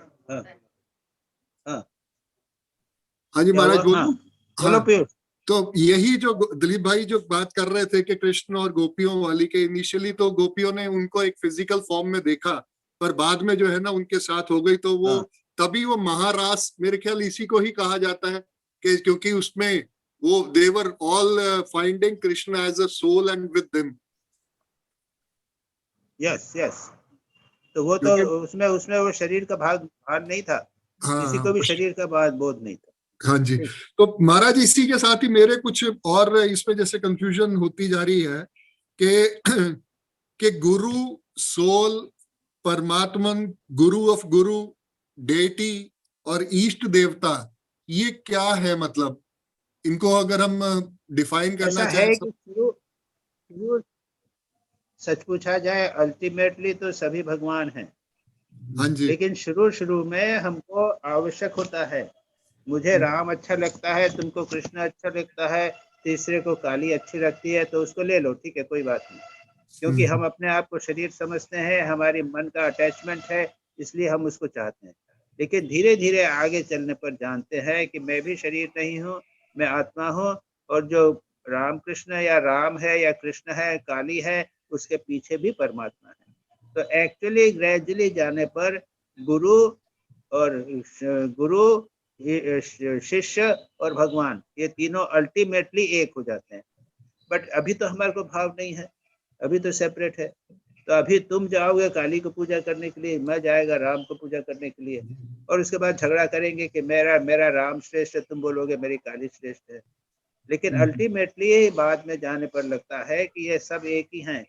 हाँ जी महाराज बोलो। बोलो पीयूष। तो यही जो दिलीप भाई जो बात कर रहे थे कि कृष्ण और गोपियों वाली के, इनिशियली तो गोपियों ने उनको एक फिजिकल फॉर्म में देखा, पर बाद में जो है ना उनके साथ हो गई, तो वो तभी वो महारास, मेरे ख्याल इसी को ही कहा जाता है कि क्योंकि उसमें वो they are all finding Krishna as a soul and with them. Yes, तो वो तो उसमें वो शरीर का भाग नहीं था। किसी को भी शरीर का बोध नहीं था। हाँ जी, तो महाराज इसी के साथ ही मेरे कुछ और इसमें जैसे कंफ्यूजन होती जा रही है कि गुरु, soul, परमात्मन, Guru of Guru, deity और ईष्ट देवता, ये क्या है? मतलब इनको अगर हम डिफाइन करना चाहें तो सच पूछा जाए अल्टीमेटली तो सभी भगवान हैं। हाँ जी, लेकिन शुरू में हमको आवश्यक होता है मुझे राम अच्छा लगता है, तुमको कृष्ण अच्छा लगता है, तीसरे को काली अच्छी लगती है, तो उसको ले लो, ठीक है, कोई बात नहीं, क्योंकि हम अपने आप को शरीर समझते हैं, हमारी मन का अटैचमेंट है, इसलिए हम उसको चाहते हैं। लेकिन धीरे धीरे आगे चलने पर जानते हैं कि मैं भी शरीर नहीं हूँ, मैं आत्मा हूँ, और जो राम कृष्ण या राम है या कृष्ण है, काली है, उसके पीछे भी परमात्मा है। तो एक्चुअली ग्रेजुअली जाने पर गुरु और शिष्य और भगवान, ये तीनों अल्टीमेटली एक हो जाते हैं। बट अभी तो हमारे को भाव नहीं है, अभी तो सेपरेट है। तो अभी तुम जाओगे काली को पूजा करने के लिए, मैं जाएगा राम को पूजा करने के लिए, और उसके बाद झगड़ा करेंगे कि मेरा राम श्रेष्ठ है, तुम बोलोगे मेरी काली श्रेष्ठ है। लेकिन अल्टीमेटली बाद में जाने पर लगता है कि ये सब एक ही हैं,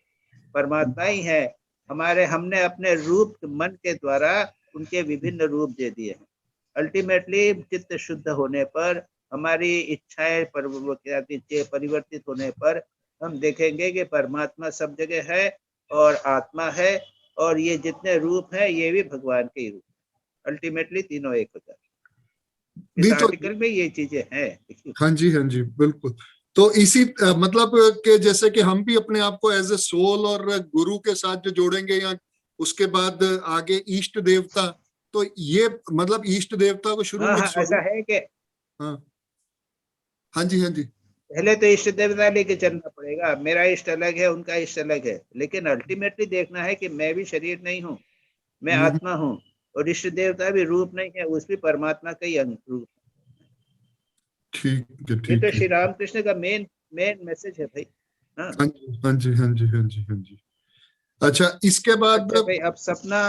परमात्मा ही है। हमने अपने रूप मन के द्वारा उनके विभिन्न रूप दे दिए हैं। अल्टीमेटली चित्त शुद्ध होने पर, हमारी इच्छाएं परिवर्तित होने पर, हम देखेंगे कि परमात्मा सब जगह है और आत्मा है, और ये जितने रूप हैं ये भी भगवान के ही रूप है। अल्टीमेटली तीनों एक हो जाते हैं। इस आर्टिकल में ये चीजें हैं। हाँ जी, हाँ जी, बिल्कुल। तो इसी मतलब कि जैसे कि हम भी अपने आप को एज ए सोल और गुरु के साथ जो जोड़ेंगे, या उसके बाद आगे इष्ट देवता, तो ये मतलब इष्ट देवता को शुरू में ऐसा है कि हाँ जी, हाँ जी, पहले तो इष्ट देवता लेके चलना पड़ेगा। मेरा इष्ट अलग है, उनका इष्ट अलग है, लेकिन अल्टीमेटली देखना है कि मैं भी शरीर नहीं हूँ, मैं आत्मा हूँ, और इष्ट देवता भी रूप नहीं है, उस भी परमात्मा का ही रूप। ठीक है, ठीक ये तो है। श्री रामकृष्ण का मेन मैसेज है भाई। हाँ जी, हाँ जी, हाँ जी, हाँ जी, हाँ जी। अच्छा, इसके बाद अच्छा भाई, अब सपना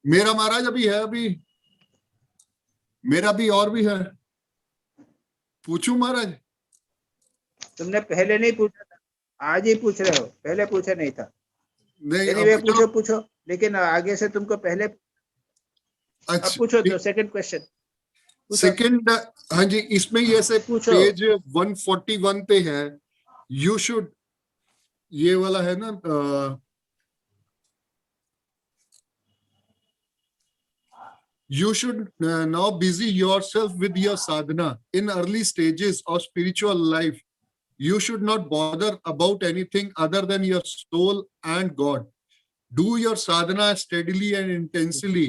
मेरा महाराज अभी है, अभी मेरा भी और भी है, पूछूं महाराज? तुमने पहले नहीं पूछा था, आज ही पूछ रहे हो, पहले पूछा नहीं था। नहीं, anyway, पूछो, लेकिन आगे से तुमको पहले अब पूछो। तो सेकंड क्वेश्चन सेकंड, हाँ जी, इसमें ये से पेज 141 पे है, यू शुड, ये वाला है ना, you should now busy yourself with your sadhana. In early stages of spiritual life, you should not bother about anything other than your soul and God. Do your sadhana steadily and intensely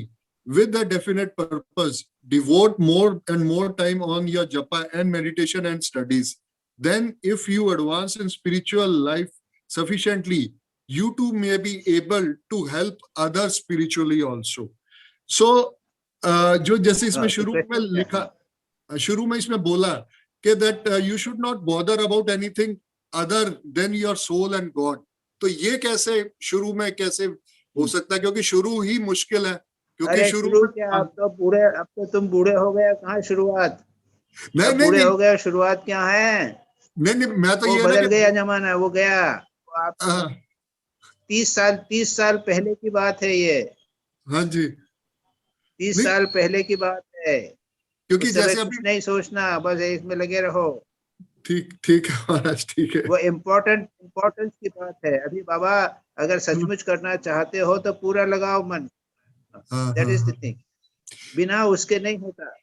with a definite purpose. Devote more and more time on your japa and meditation and studies. Then if you advance in spiritual life sufficiently, you too may be able to help others spiritually also. So जो जैसे इसमें शुरू में लिखा, शुरू में इसमें बोला कि that you should not bother about anything other than your soul and God. तो ये कैसे शुरू में कैसे हो सकता है? क्योंकि शुरू ही मुश्किल है, क्योंकि शुरू क्या, अब तो तुम बूढ़े हो गए, कहाँ शुरुआत? नहीं, बूढ़े हो गए, शुरुआत क्या है? नहीं, मैं तो वो ये बदल गया जमाना, वो गया। आप 30 साल पहले की बात है ये। हाँ जी, 30 साल पहले की बात है, क्योंकि जैसे कुछ नहीं सोचना, बस इसमें लगे रहो। ठीक है महाराज, ठीक है। वो इम्पोर्टेंस की बात है। अभी बाबा अगर सचमुच करना चाहते हो तो पूरा लगाओ मन, दैट इज द थिंग। बिना उसके नहीं होता।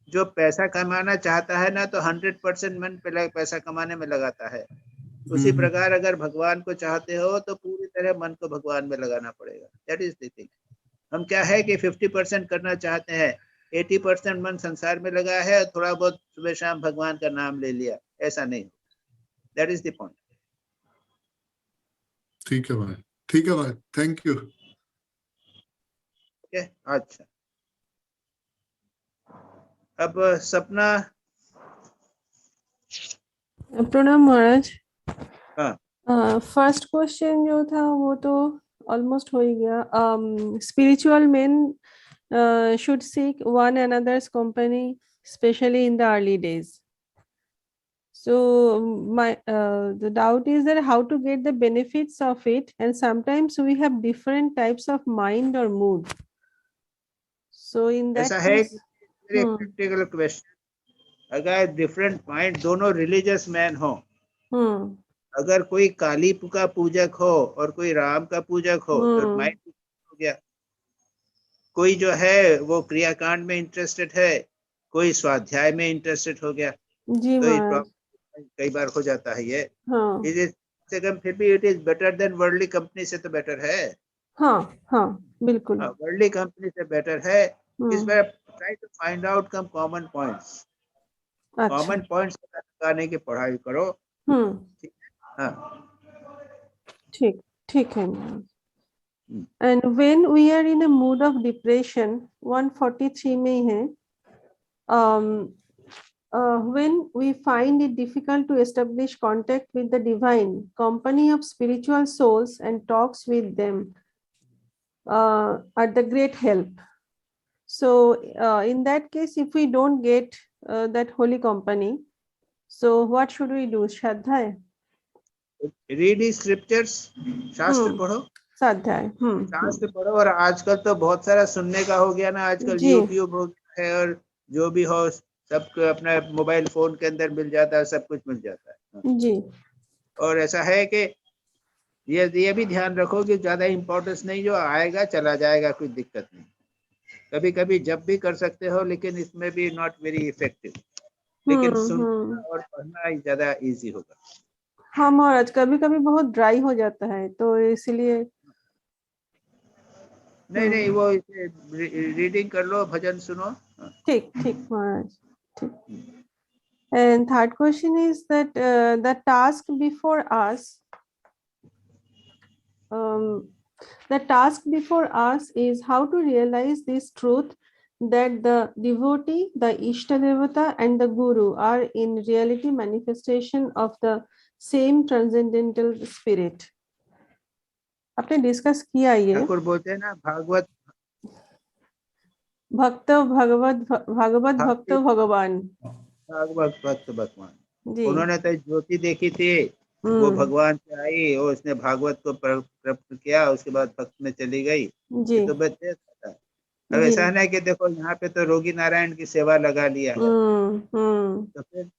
जो पैसा कमाना चाहता है ना, तो 100% मन पे पैसा कमाने में लगाता है। उसी प्रकार अगर भगवान को चाहते हो तो पूरी तरह मन को भगवान में लगाना पड़ेगा, दैट इज द थिंग। हम क्या है कि 50% करना चाहते हैं, 80% मन संसार में लगा है, और थोड़ा बहुत सुबह शाम भगवान का नाम ले लिया, ऐसा नहीं। That is the point. ठीक है भाई, ठीक है भाई, थैंक यू। ओके, अच्छा, अब सपना। प्रणाम महाराज। हाँ, फर्स्ट क्वेश्चन जो था वो तो ऑलमोस्ट हो ही गया। Spiritual main should seek one another's company, especially in the early days. So the doubt is that how to get the benefits of it, and sometimes we have different types of mind or mood. So in that ऐसा है case, कि practical question, अगर different mind, दोनों religious man हो, अगर कोई काली का पूजक हो और कोई राम का पूजक हो, तो माइंड हो गया। कोई जो है वो क्रियाकांड में इंटरेस्टेड है, कोई स्वाध्याय में इंटरेस्टेड हो गया जी तो ये महाराज। प्रॉब्लम कई बार हो जाता है ये। हाँ इट इज फिर भी it is better than worldly company से तो बेटर है। हाँ हाँ बिल्कुल। वर्ल्डली कंपनी से बेटर है। इसमें try to find out come common points. Common points लगाने की पढ़ाई करो। हाँ ठीक ठीक है। And when we are in a mood of depression, 143 में है, when we find it difficult to establish contact with the divine company of spiritual souls and talks with them are the great help. So in that case, if we don't get that holy company, so what should we do? Shraddha? Read scriptures, शास्त्र पढ़ो। स्वाध्याय शास्त्र पढ़ो। और आजकल तो बहुत सारा सुनने का हो गया ना, आजकल यूट्यूब हो गया है और जो भी हो सबको अपना मोबाइल फोन के अंदर मिल जाता है, सब कुछ मिल जाता है जी। और ऐसा है कि ये भी ध्यान रखो कि ज्यादा इम्पोर्टेंस नहीं, जो आएगा चला जाएगा, कोई दिक्कत नहीं। कभी कभी जब भी कर सकते हो, लेकिन इसमें भी नॉट वेरी इफेक्टिव। लेकिन सुनना और पढ़ना ज्यादा इजी होगा। हाँ महाराज, कभी कभी बहुत ड्राई हो जाता है तो इसलिए नहीं वो रीडिंग कर लो, भजन सुनो। ठीक ठीक महाराज ठीक। And third question is that the task before us is how to realize this truth that the devotee, the Ishtadevata and the Guru are in reality manifestation of the same transcendental spirit. आपने discuss किया ये। ठाकुर बोलते हैं ना, भागवत भक्त भक्त भगवान। भागवत भक्त भगवान। उन्होंने तो ज्योति देखी थी, वो भगवान से आई और उसने भागवत को प्राप्त किया, उसके बाद भक्त में चली गई। तो बच्चे अब ऐसा है कि देखो यहाँ पे तो रोगी नारायण की सेवा लगा लिया है, तो फिर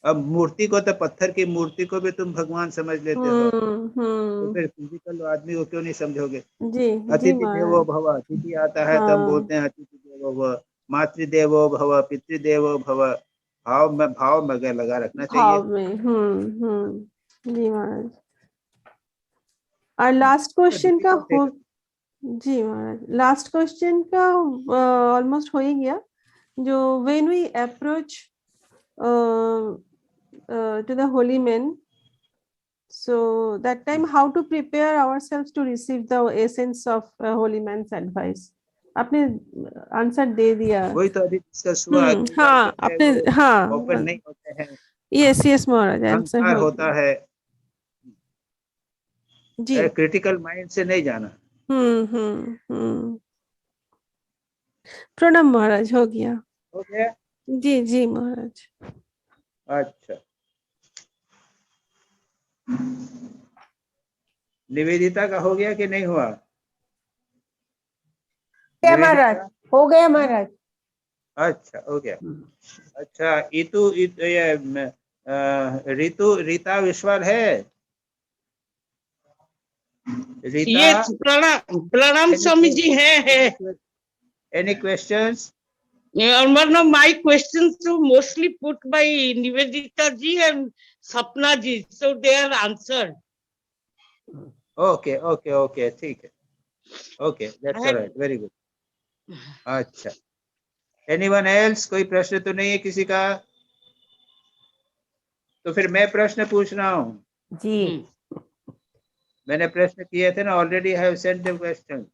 अब मूर्ति को, तो पत्थर की मूर्ति को भी तुम भगवान समझ लेते हो, तो फिर फिजिकल आदमी को क्यों नहीं समझोगे? अतिथि देवो भव, अतिथि आता है तो हम बोलते हैं अतिथि देवो भव, मातृदेवो भव, पितृदेवो भव। भाव में लगा रखना चाहिए। जी महाराज। और लास्ट क्वेश्चन का जी महाराज, लास्ट क्वेश्चन का ऑलमोस्ट हो ही गया। जो when we approach to the holy men, so that time how to prepare ourselves to receive the essence of holy man's advice? आपने आंसर दे दिया। वही तो अभी डिस्कस हुआ। हाँ आपने, हाँ ओपन नहीं होते हैं। यस महाराज, आंसर होता है जी। क्रिटिकल माइंड से नहीं जाना। प्रणाम महाराज, हो गया। हो गया जी जी महाराज। अच्छा, निवेदिता का हो गया कि नहीं हुआ? महाराज हो गया महाराज। अच्छा हो गया। अच्छा ऋतु रीता विश्वाल है? रीता, प्रणाम स्वामी जी। है any questions? One of my questions were mostly put by Nivedita ji and Sapna ji, so they are answered. Okay, ठीक है। Okay, that's all right, very good. अच्छा, anyone else? कोई प्रश्न तो नहीं है किसी का? तो फिर मैं प्रश्न पूछ रहा हूँ जी। मैंने प्रश्न किए थे ना, already have sent the question.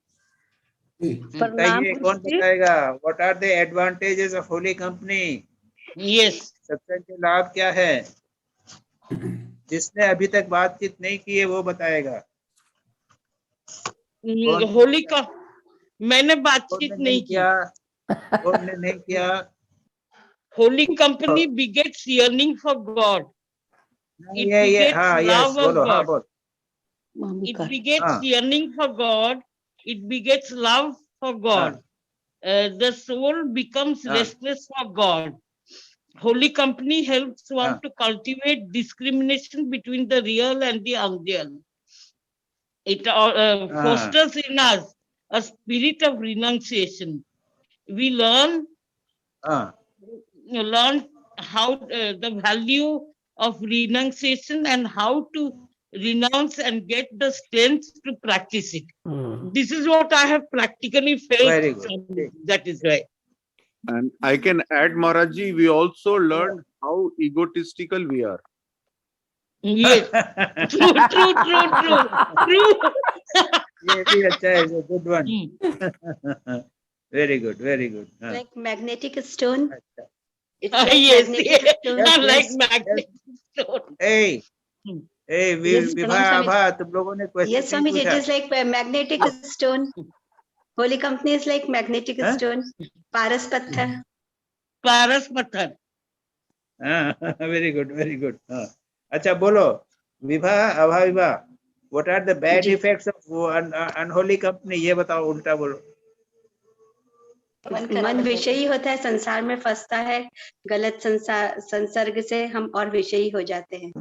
बताइए, कौन बताएगा? What are the advantages of holy company? Yes, सत्संग के लाभ क्या है? जिसने अभी तक बातचीत नहीं की है वो बताएगा। होली का मैंने बातचीत नहीं किया। कौन ने नहीं किया? Holi company begets yearning for God. It begets love of God. It begets yearning for God. It begets love for God. The soul becomes restless for God. Holy company helps one to cultivate discrimination between the real and the unreal. It fosters in us a spirit of renunciation. We learn learn how the value of renunciation and how to renounce and get the strength to practice it. This is what I have practically felt. Very good. That is right. And I can add, Maharaji, we also learned how egotistical we are. Yes. True. ये भी अच्छा है, good one. Very good, very good. Like magnetic stone. It's Yes, magnetic stone. like magnetic stone. Hey, Yes, Vibha आभा, तुम लोगों ने question Yes, नहीं Swamiji, it पूछा? is like magnetic stone. Holy company is like magnetic stone. Paras Patthar. Paras Patthar. Very good, very good. अच्छा बोलो, विभा आभा Vibha, what are the bad effects of unholy company? ये बताओ, उल्टा बोलो. मन विषयी होता है, संसार में फंसता है, गलत संसर्ग से हम और विषयी हो जाते हैं,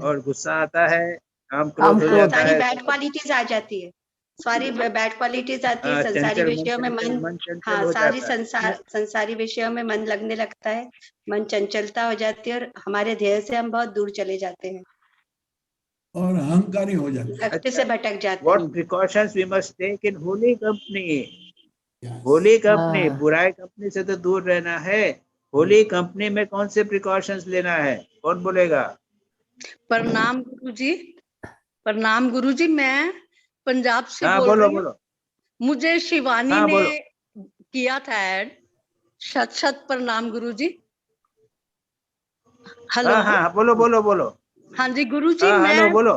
और गुस्सा आता है, काम क्रोध हो जाता है, सारी बैड क्वालिटीज आ जाती है, सारी बैड क्वालिटीज आती है, संसारी विषयों में मन, हाँ, सारी संसारी विषयों में मन लगने लगता है, मन चंचलता हो जाती है और हमारे ध्येय से हम बहुत दूर चले जाते हैं और अहंकारी हो जाते हैं, लक्ष्य से भटक जाते हैं. What precautions we must take in holy company? Holi company, बुराई कंपनी से तो दूर रहना है. होली कंपनी में कौन से प्रिकॉशंस लेना है? कौन बोलेगा? प्रणाम गुरुजी. प्रणाम गुरुजी, मैं पंजाब से बोल रही हूँ. मुझे शिवानी ने किया था ऐड. सत प्रणाम गुरुजी. हेलो. हाँ, बोलो. हाँ जी गुरुजी, मैं बोलो.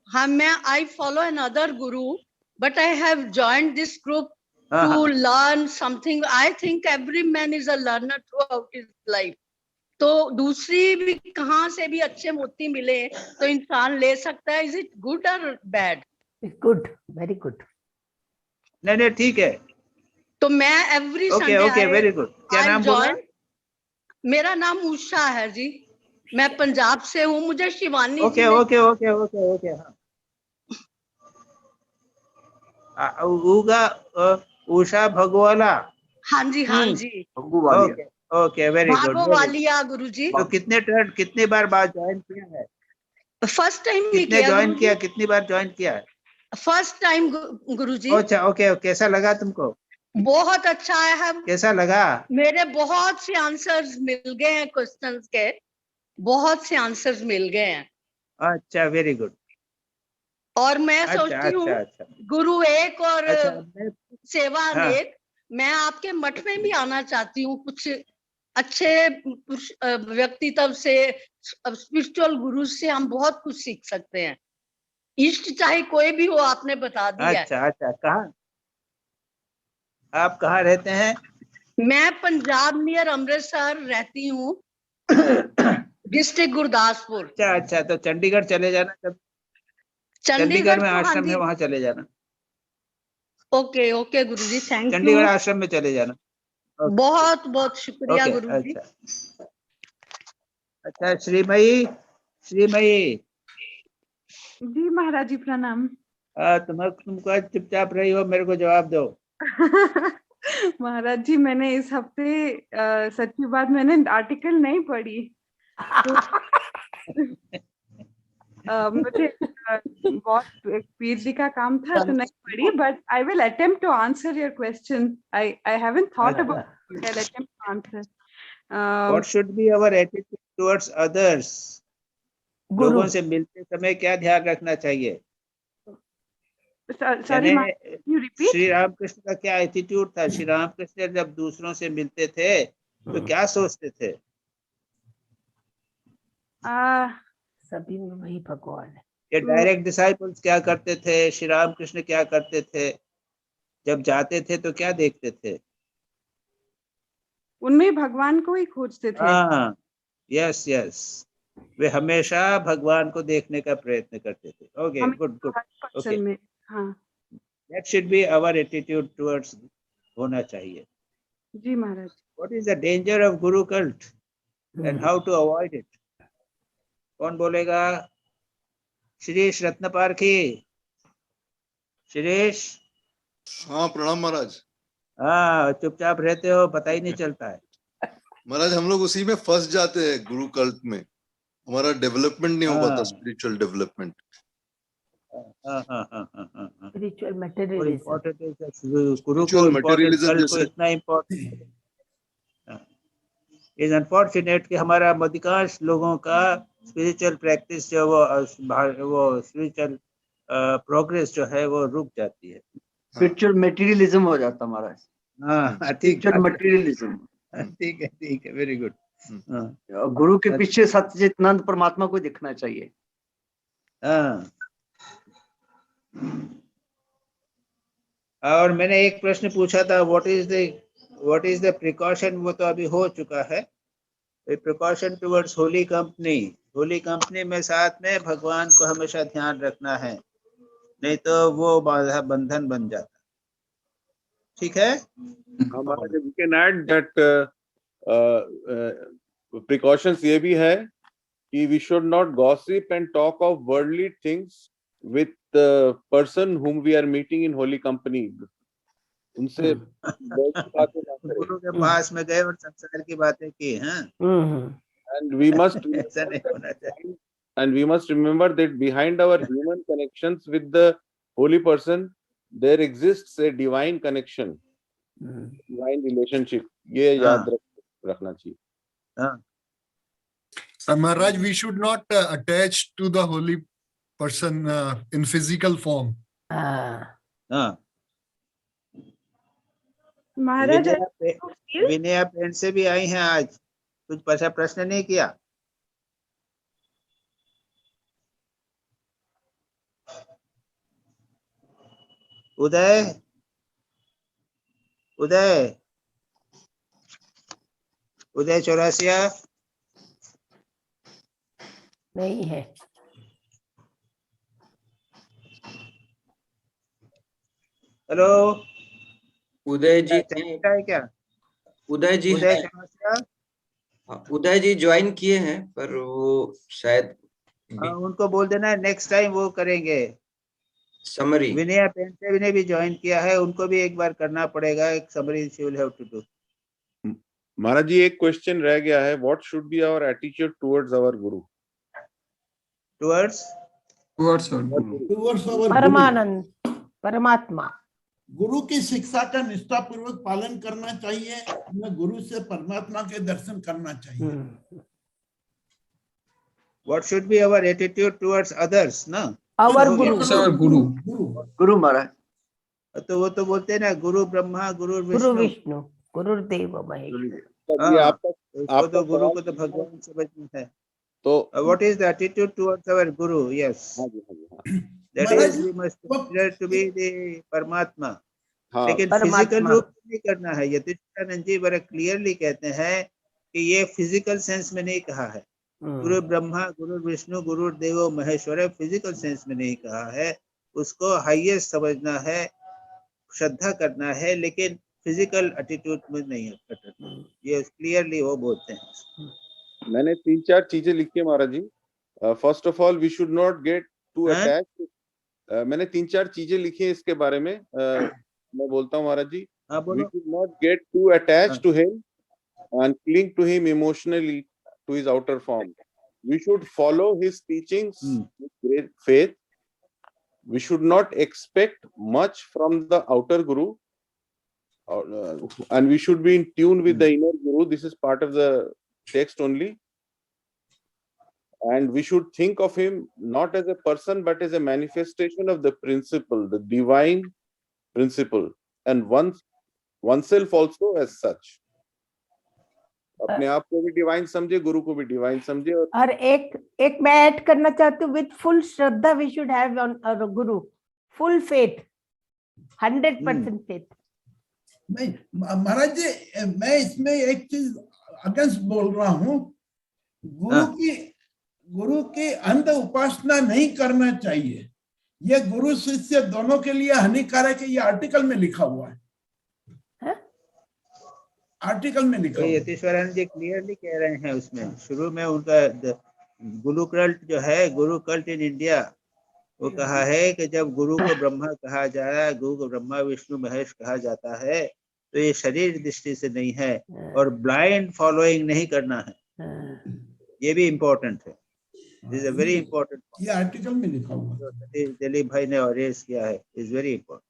हाँ, मैं I follow another guru, but I have joined this group to learn something. I think every man is a learner throughout his life. तो दूसरी भी कहाँ से भी अच्छे मोती मिले तो इंसान ले सकता है. Is it good or bad? Good, very good. नहीं, ठीक है. तो मैं every Sunday okay, very good. क्या नाम बोला? मेरा नाम उषा है जी. मैं पंजाब से हूँ. मुझे शिवानी ओके. उषा भगवाला. हाँ जी. Okay, very good. भागोवालिया गुरुजी. तो कितने बार ज्वाइन किया है? फर्स्ट टाइम कितनी बार ज्वाइन किया है? फर्स्ट टाइम गुरुजी. अच्छा, ओके. कैसा लगा तुमको? बहुत अच्छा है. कैसा लगा? मेरे बहुत से आंसर्स मिल गए हैं क्वेश्चंस के. बहुत से आंसर्स मिल गए हैं. अच्छा, वेरी गुड. और मैं सोचती हूँ गुरु एक और सेवा एक. मैं आपके मठ में भी आना चाहती हूँ. कुछ अच्छे व्यक्तित्व से, स्पिरिचुअल गुरु से हम बहुत कुछ सीख सकते हैं. इष्ट चाहे कोई भी हो, आपने बता दिया. अच्छा. कहाँ आप कहाँ रहते हैं? मैं पंजाब नियर अमृतसर रहती हूँ. डिस्ट्रिक्ट गुरदासपुर. अच्छा. तो चंडीगढ़ चले जाना. जब चंडीगढ़ में आश्रम है, वहाँ चले जाना. Okay Guruji, thank you. Chandigarh आश्रम में चले जाना. बहुत बहुत शुक्रिया गुरुजी. अच्छा, श्रीमयी. जी महाराज जी, प्रणाम. तुमको चुपचाप रही हो, मेरे को जवाब दो. महाराज जी, मैंने इस हफ्ते सच्ची बात, मैंने आर्टिकल नहीं पढ़ी. मुझे बहुत पीएचडी का काम था तो नहीं पढ़ी, but I will attempt to answer your question. I haven't thought about it. I will attempt to answer. What should be our attitude towards others? लोगों से मिलते समय क्या ध्यान रखना चाहिए? श्री रामकृष्ण का क्या एटीट्यूड था? श्री रामकृष्ण जब दूसरों से मिलते थे तो क्या सोचते थे? सभी में वही भगवान है. ये डायरेक्ट डिसाइपल्स क्या करते थे? श्री रामकृष्ण क्या करते थे? जब जाते थे तो क्या देखते थे? उनमें भगवान को ही खोजते थे. यस. वे हमेशा भगवान को देखने का प्रयत्न करते थे. Okay, good. Okay, that should be our attitude towards. होना चाहिए. जी महाराज. What is the danger of guru cult and how to avoid it? कौन बोलेगा? श्रीश रत्नपारखी. श्रीश. हाँ, प्रणाम महाराज. चुपचाप रहते हो, पता ही नहीं चलता है. महाराज हम लोग उसी में फंस जाते हैं गुरु कल्ट में, हमारा डेवलपमेंट नहीं हो पाता, स्पिरिचुअल डेवलपमेंट। स्पिरिचुअल मटेरियलिज्म, गुरु को कल्ट को इतना इम्पोर्टेंट इज अनफॉर्चुनेट कि हमारा अधिकांश लोगों का स्पिरिचुअल प्रैक्टिस जो वो स्पिरिचुअल प्रोग्रेस जो है वो रुक जाती है, स्पिरिचुअल मटेरियलिज्म हो जाता महाराज। हाँ ठीक है, मटेरियलिज्म, ठीक है, वेरी गुड। गुरु के पीछे सच्चिदानंद परमात्मा को दिखना चाहिए। हाँ, और मैंने एक प्रश्न पूछा था, व्हाट इज द प्रिकॉशन, वो तो अभी हो चुका है। Precaution towards Holi company, Holi company में साथ में भगवान को हमेशा ध्यान रखना है, नहीं तो वो बाधा बंधन बन जाता। ठीक है, we can add that precautions ये भी है कि we should not gossip and talk of worldly things with the person whom we are meeting in holy company. उनसे गुरु के पास में गए और संसार की बातें की हैं। And we must ऐसा नहीं होना चाहिए। And we must remember that behind our human connections with the holy person, there exists a divine connection, divine relationship. ये याद रखना चाहिए। Maharaj, we should not attach to the holy person in physical form. महाराज विनय पेंट से भी आई हैं आज, कुछ प्रश्न नहीं किया? उदय चौरासिया नहीं है। हेलो उदय जी है क्या? उदय जी उदय जी ज्वाइन किए हैं पर वो शायद उनको बोल देना नेक्स्ट टाइम वो करेंगे। समरी विनय पेंटे ने भी ज्वाइन किया है, उनको भी एक बार करना पड़ेगा, एक summary she will have to do. महाराज जी एक क्वेश्चन रह गया है, what should be our attitude towards our guru? Towards परमानंद, परमात्मा। गुरु की शिक्षा का निष्ठापूर्वक पालन करना चाहिए, हमें गुरु से परमात्मा के दर्शन करना चाहिए। What should be our attitude towards others, ना? Our गुरु महाराज। तो वो तो बोलते हैं ना, गुरु ब्रह्मा, गुरु विष्णु, गुरुदेव महेश्वर। आपको तो गुरु को तो भगवान समझना है। तो what is the attitude towards our guru? Yes, that is we must consider to be the परमात्मा। लेकिन फिजिकल रूप में नहीं करना है। यतीश्वरानंद जी बड़ा क्लियरली कहते हैं कि ये फिजिकल सेंस में नहीं कहा है। गुरु ब्रह्मा, गुरु विष्णु, गुरु देवो महेश्वर फिजिकल सेंस में नहीं कहा है, उसको हाईएस्ट समझना है, श्रद्धा करना है, लेकिन फिजिकल एटीट्यूड में नहीं है। ये क्लियरली वो बोलते हैं। मैंने 3-4 चीजें लिखी है महाराज जी। First of all we should not get to attach. मैंने 3-4 चीजें लिखी है इसके बारे में। मैं बोलता हूँ महाराज जी, we should not get to attach to him and cling to him emotionally to his outer form. We should follow his teachings with great faith. We should not expect much from the outer guru, and we should be in tune with the inner guru. This is part of the text only. And we should think of him not as a person but as a manifestation of the principle, the divine principle, and oneself also as such. अपने आप को भी divine समझे, गुरु को भी divine समझे। और एक मैं ऐड करना चाहती हूँ, विद फुल श्रद्धा we should have on our guru, full faith, 100% faith. नहीं महाराज जी, मैं इसमें एक चीज अगेंस्ट बोल रहा हूँ। गुरु की अंध उपासना नहीं करना चाहिए। ये गुरु शिष्य दोनों के लिए हानिकारक है। ये आर्टिकल में लिखा हुआ है, आर्टिकल में लिखा। यतीश्वरानंद जी क्लियरली कह रहे हैं उसमें, शुरू में उनका गुरु कल्ट जो है, गुरु कल्ट इन इंडिया, वो कहा है कि जब गुरु को ब्रह्मा कहा जाए, गुरु को ब्रह्मा विष्णु महेश कहा जाता है, तो ये शरीर दृष्टि से नहीं है, और ब्लाइंड फॉलोइंग नहीं करना है, ये भी इम्पोर्टेंट है। This is a very important, ये आर्टिकल में लिखा हुआ दिलीप भाई ने रेज किया है, इज वेरी इम्पोर्टेंट।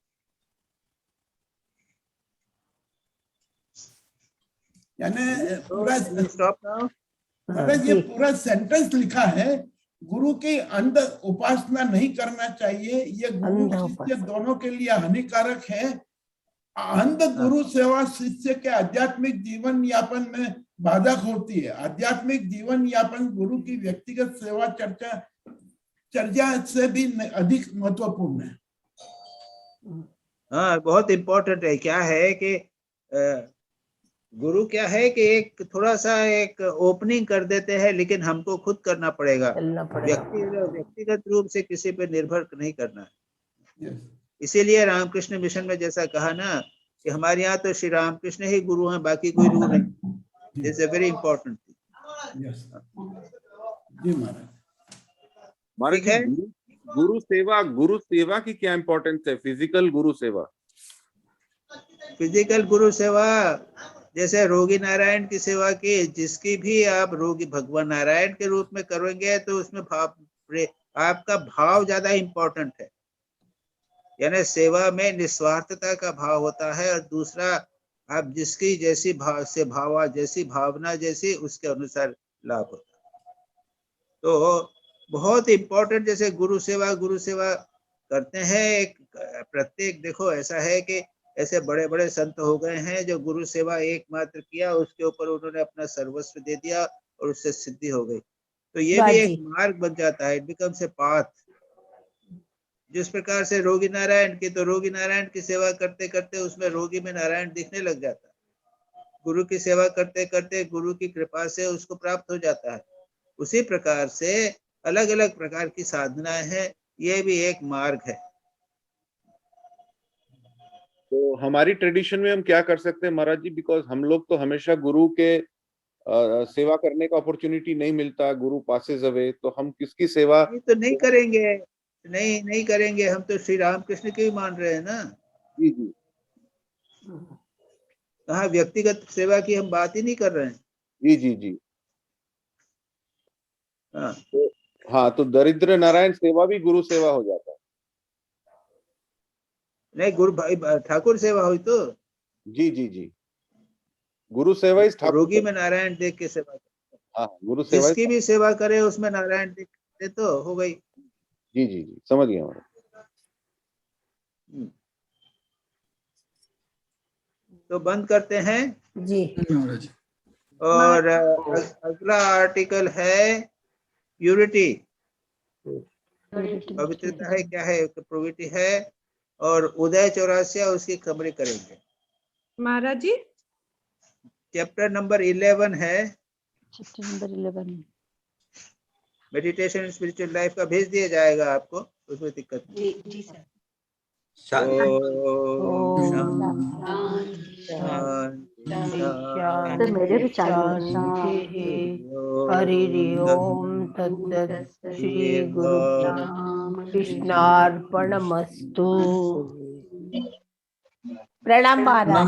यानी पूरा स्टॉप नाउ, ये पूरा सेंटेंस लिखा है, गुरु के अंध उपासना नहीं करना चाहिए, ये गुरु शिष्य दोनों के लिए हानिकारक है। अंध गुरु सेवा शिष्य के आध्यात्मिक जीवन यापन में बाधक होती है। आध्यात्मिक जीवन यापन गुरु की व्यक्तिगत सेवा चर्चा से भी अधिक महत्वपूर्ण है। हाँ, बहुत इम्पोर्टेंट है। क्या है कि गुरु क्या है कि एक थोड़ा सा एक ओपनिंग कर देते हैं, लेकिन हमको खुद करना पड़ेगा, व्यक्तिगत रूप से किसी पे निर्भर नहीं करना है। इसीलिए रामकृष्ण मिशन में जैसा कहा ना कि हमारे यहाँ तो श्री रामकृष्ण ही गुरु हैं, बाकी कोई गुरु नहीं। इट्स अ वेरी इम्पोर्टेंट ठीक है। गुरु सेवा की क्या इम्पोर्टेंस है? फिजिकल गुरु सेवा, फिजिकल गुरु सेवा जैसे रोगी नारायण की सेवा की, जिसकी भी आप रोगी भगवान नारायण के रूप में करेंगे तो उसमें आपका भाव ज्यादा इम्पोर्टेंट है। यानी सेवा में निस्वार्थता का भाव होता है, और दूसरा आप जिसकी जैसी जैसी भावना जैसी उसके अनुसार लाभ होता है। तो बहुत इम्पोर्टेंट, जैसे गुरु सेवा करते हैं। एक प्रत्येक देखो ऐसा है कि ऐसे बड़े बड़े संत हो गए हैं जो गुरु सेवा एकमात्र किया, उसके ऊपर उन्होंने अपना सर्वस्व दे दिया और उससे सिद्धि हो गई। तो ये भी एक मार्ग बन जाता है, इट बिकम्स ए पाथ। जिस प्रकार से रोगी नारायण की सेवा करते करते उसमें रोगी में नारायण दिखने लग जाता है, गुरु की सेवा करते करते गुरु की कृपा से उसको प्राप्त हो जाता है। उसी प्रकार से अलग अलग प्रकार की साधनाएं हैं, ये भी एक मार्ग है। तो हमारी ट्रेडिशन में हम क्या कर सकते हैं महाराज जी? बिकॉज हम लोग तो हमेशा गुरु के सेवा करने का अपॉर्चुनिटी नहीं मिलता, गुरु पासेस अवे, तो हम किसकी सेवा तो नहीं करेंगे, नहीं करेंगे। हम तो श्री रामकृष्ण के ही मान रहे हैं ना। जी जी, कहाँ व्यक्तिगत सेवा की हम बात ही नहीं कर रहे हैं। जी जी जी। हाँ, तो दरिद्र नारायण सेवा भी गुरु सेवा हो जाता है। नहीं, गुरु भाई ठाकुर सेवा हुई तो जी जी जी, गुरु सेवा इस ठाकुर, रोगी में नारायण देख के सेवा। हाँ, गुरु सेवा जिसकी भी सेवा करे उसमें नारायण देख के तो हो गई। जी जी जी, समझ गया मैं। तो बंद करते हैं जी। और अगला आर्टिकल है प्यूरिटी, पवित्रता है। क्या है? प्यूरिटी है, और उदय चौरासिया उसकी खबरें करेंगे। महाराज जी, चैप्टर नंबर 11 है, chapter number 11 meditation spiritual life का भेज दिया जाएगा आपको, उसमें दिक्कत नहीं। जी सर। मेरे विचार हरि ओम तत्सत्। श्री गुरु कृष्णार्पणमस्तु। प्रणाम महाराज।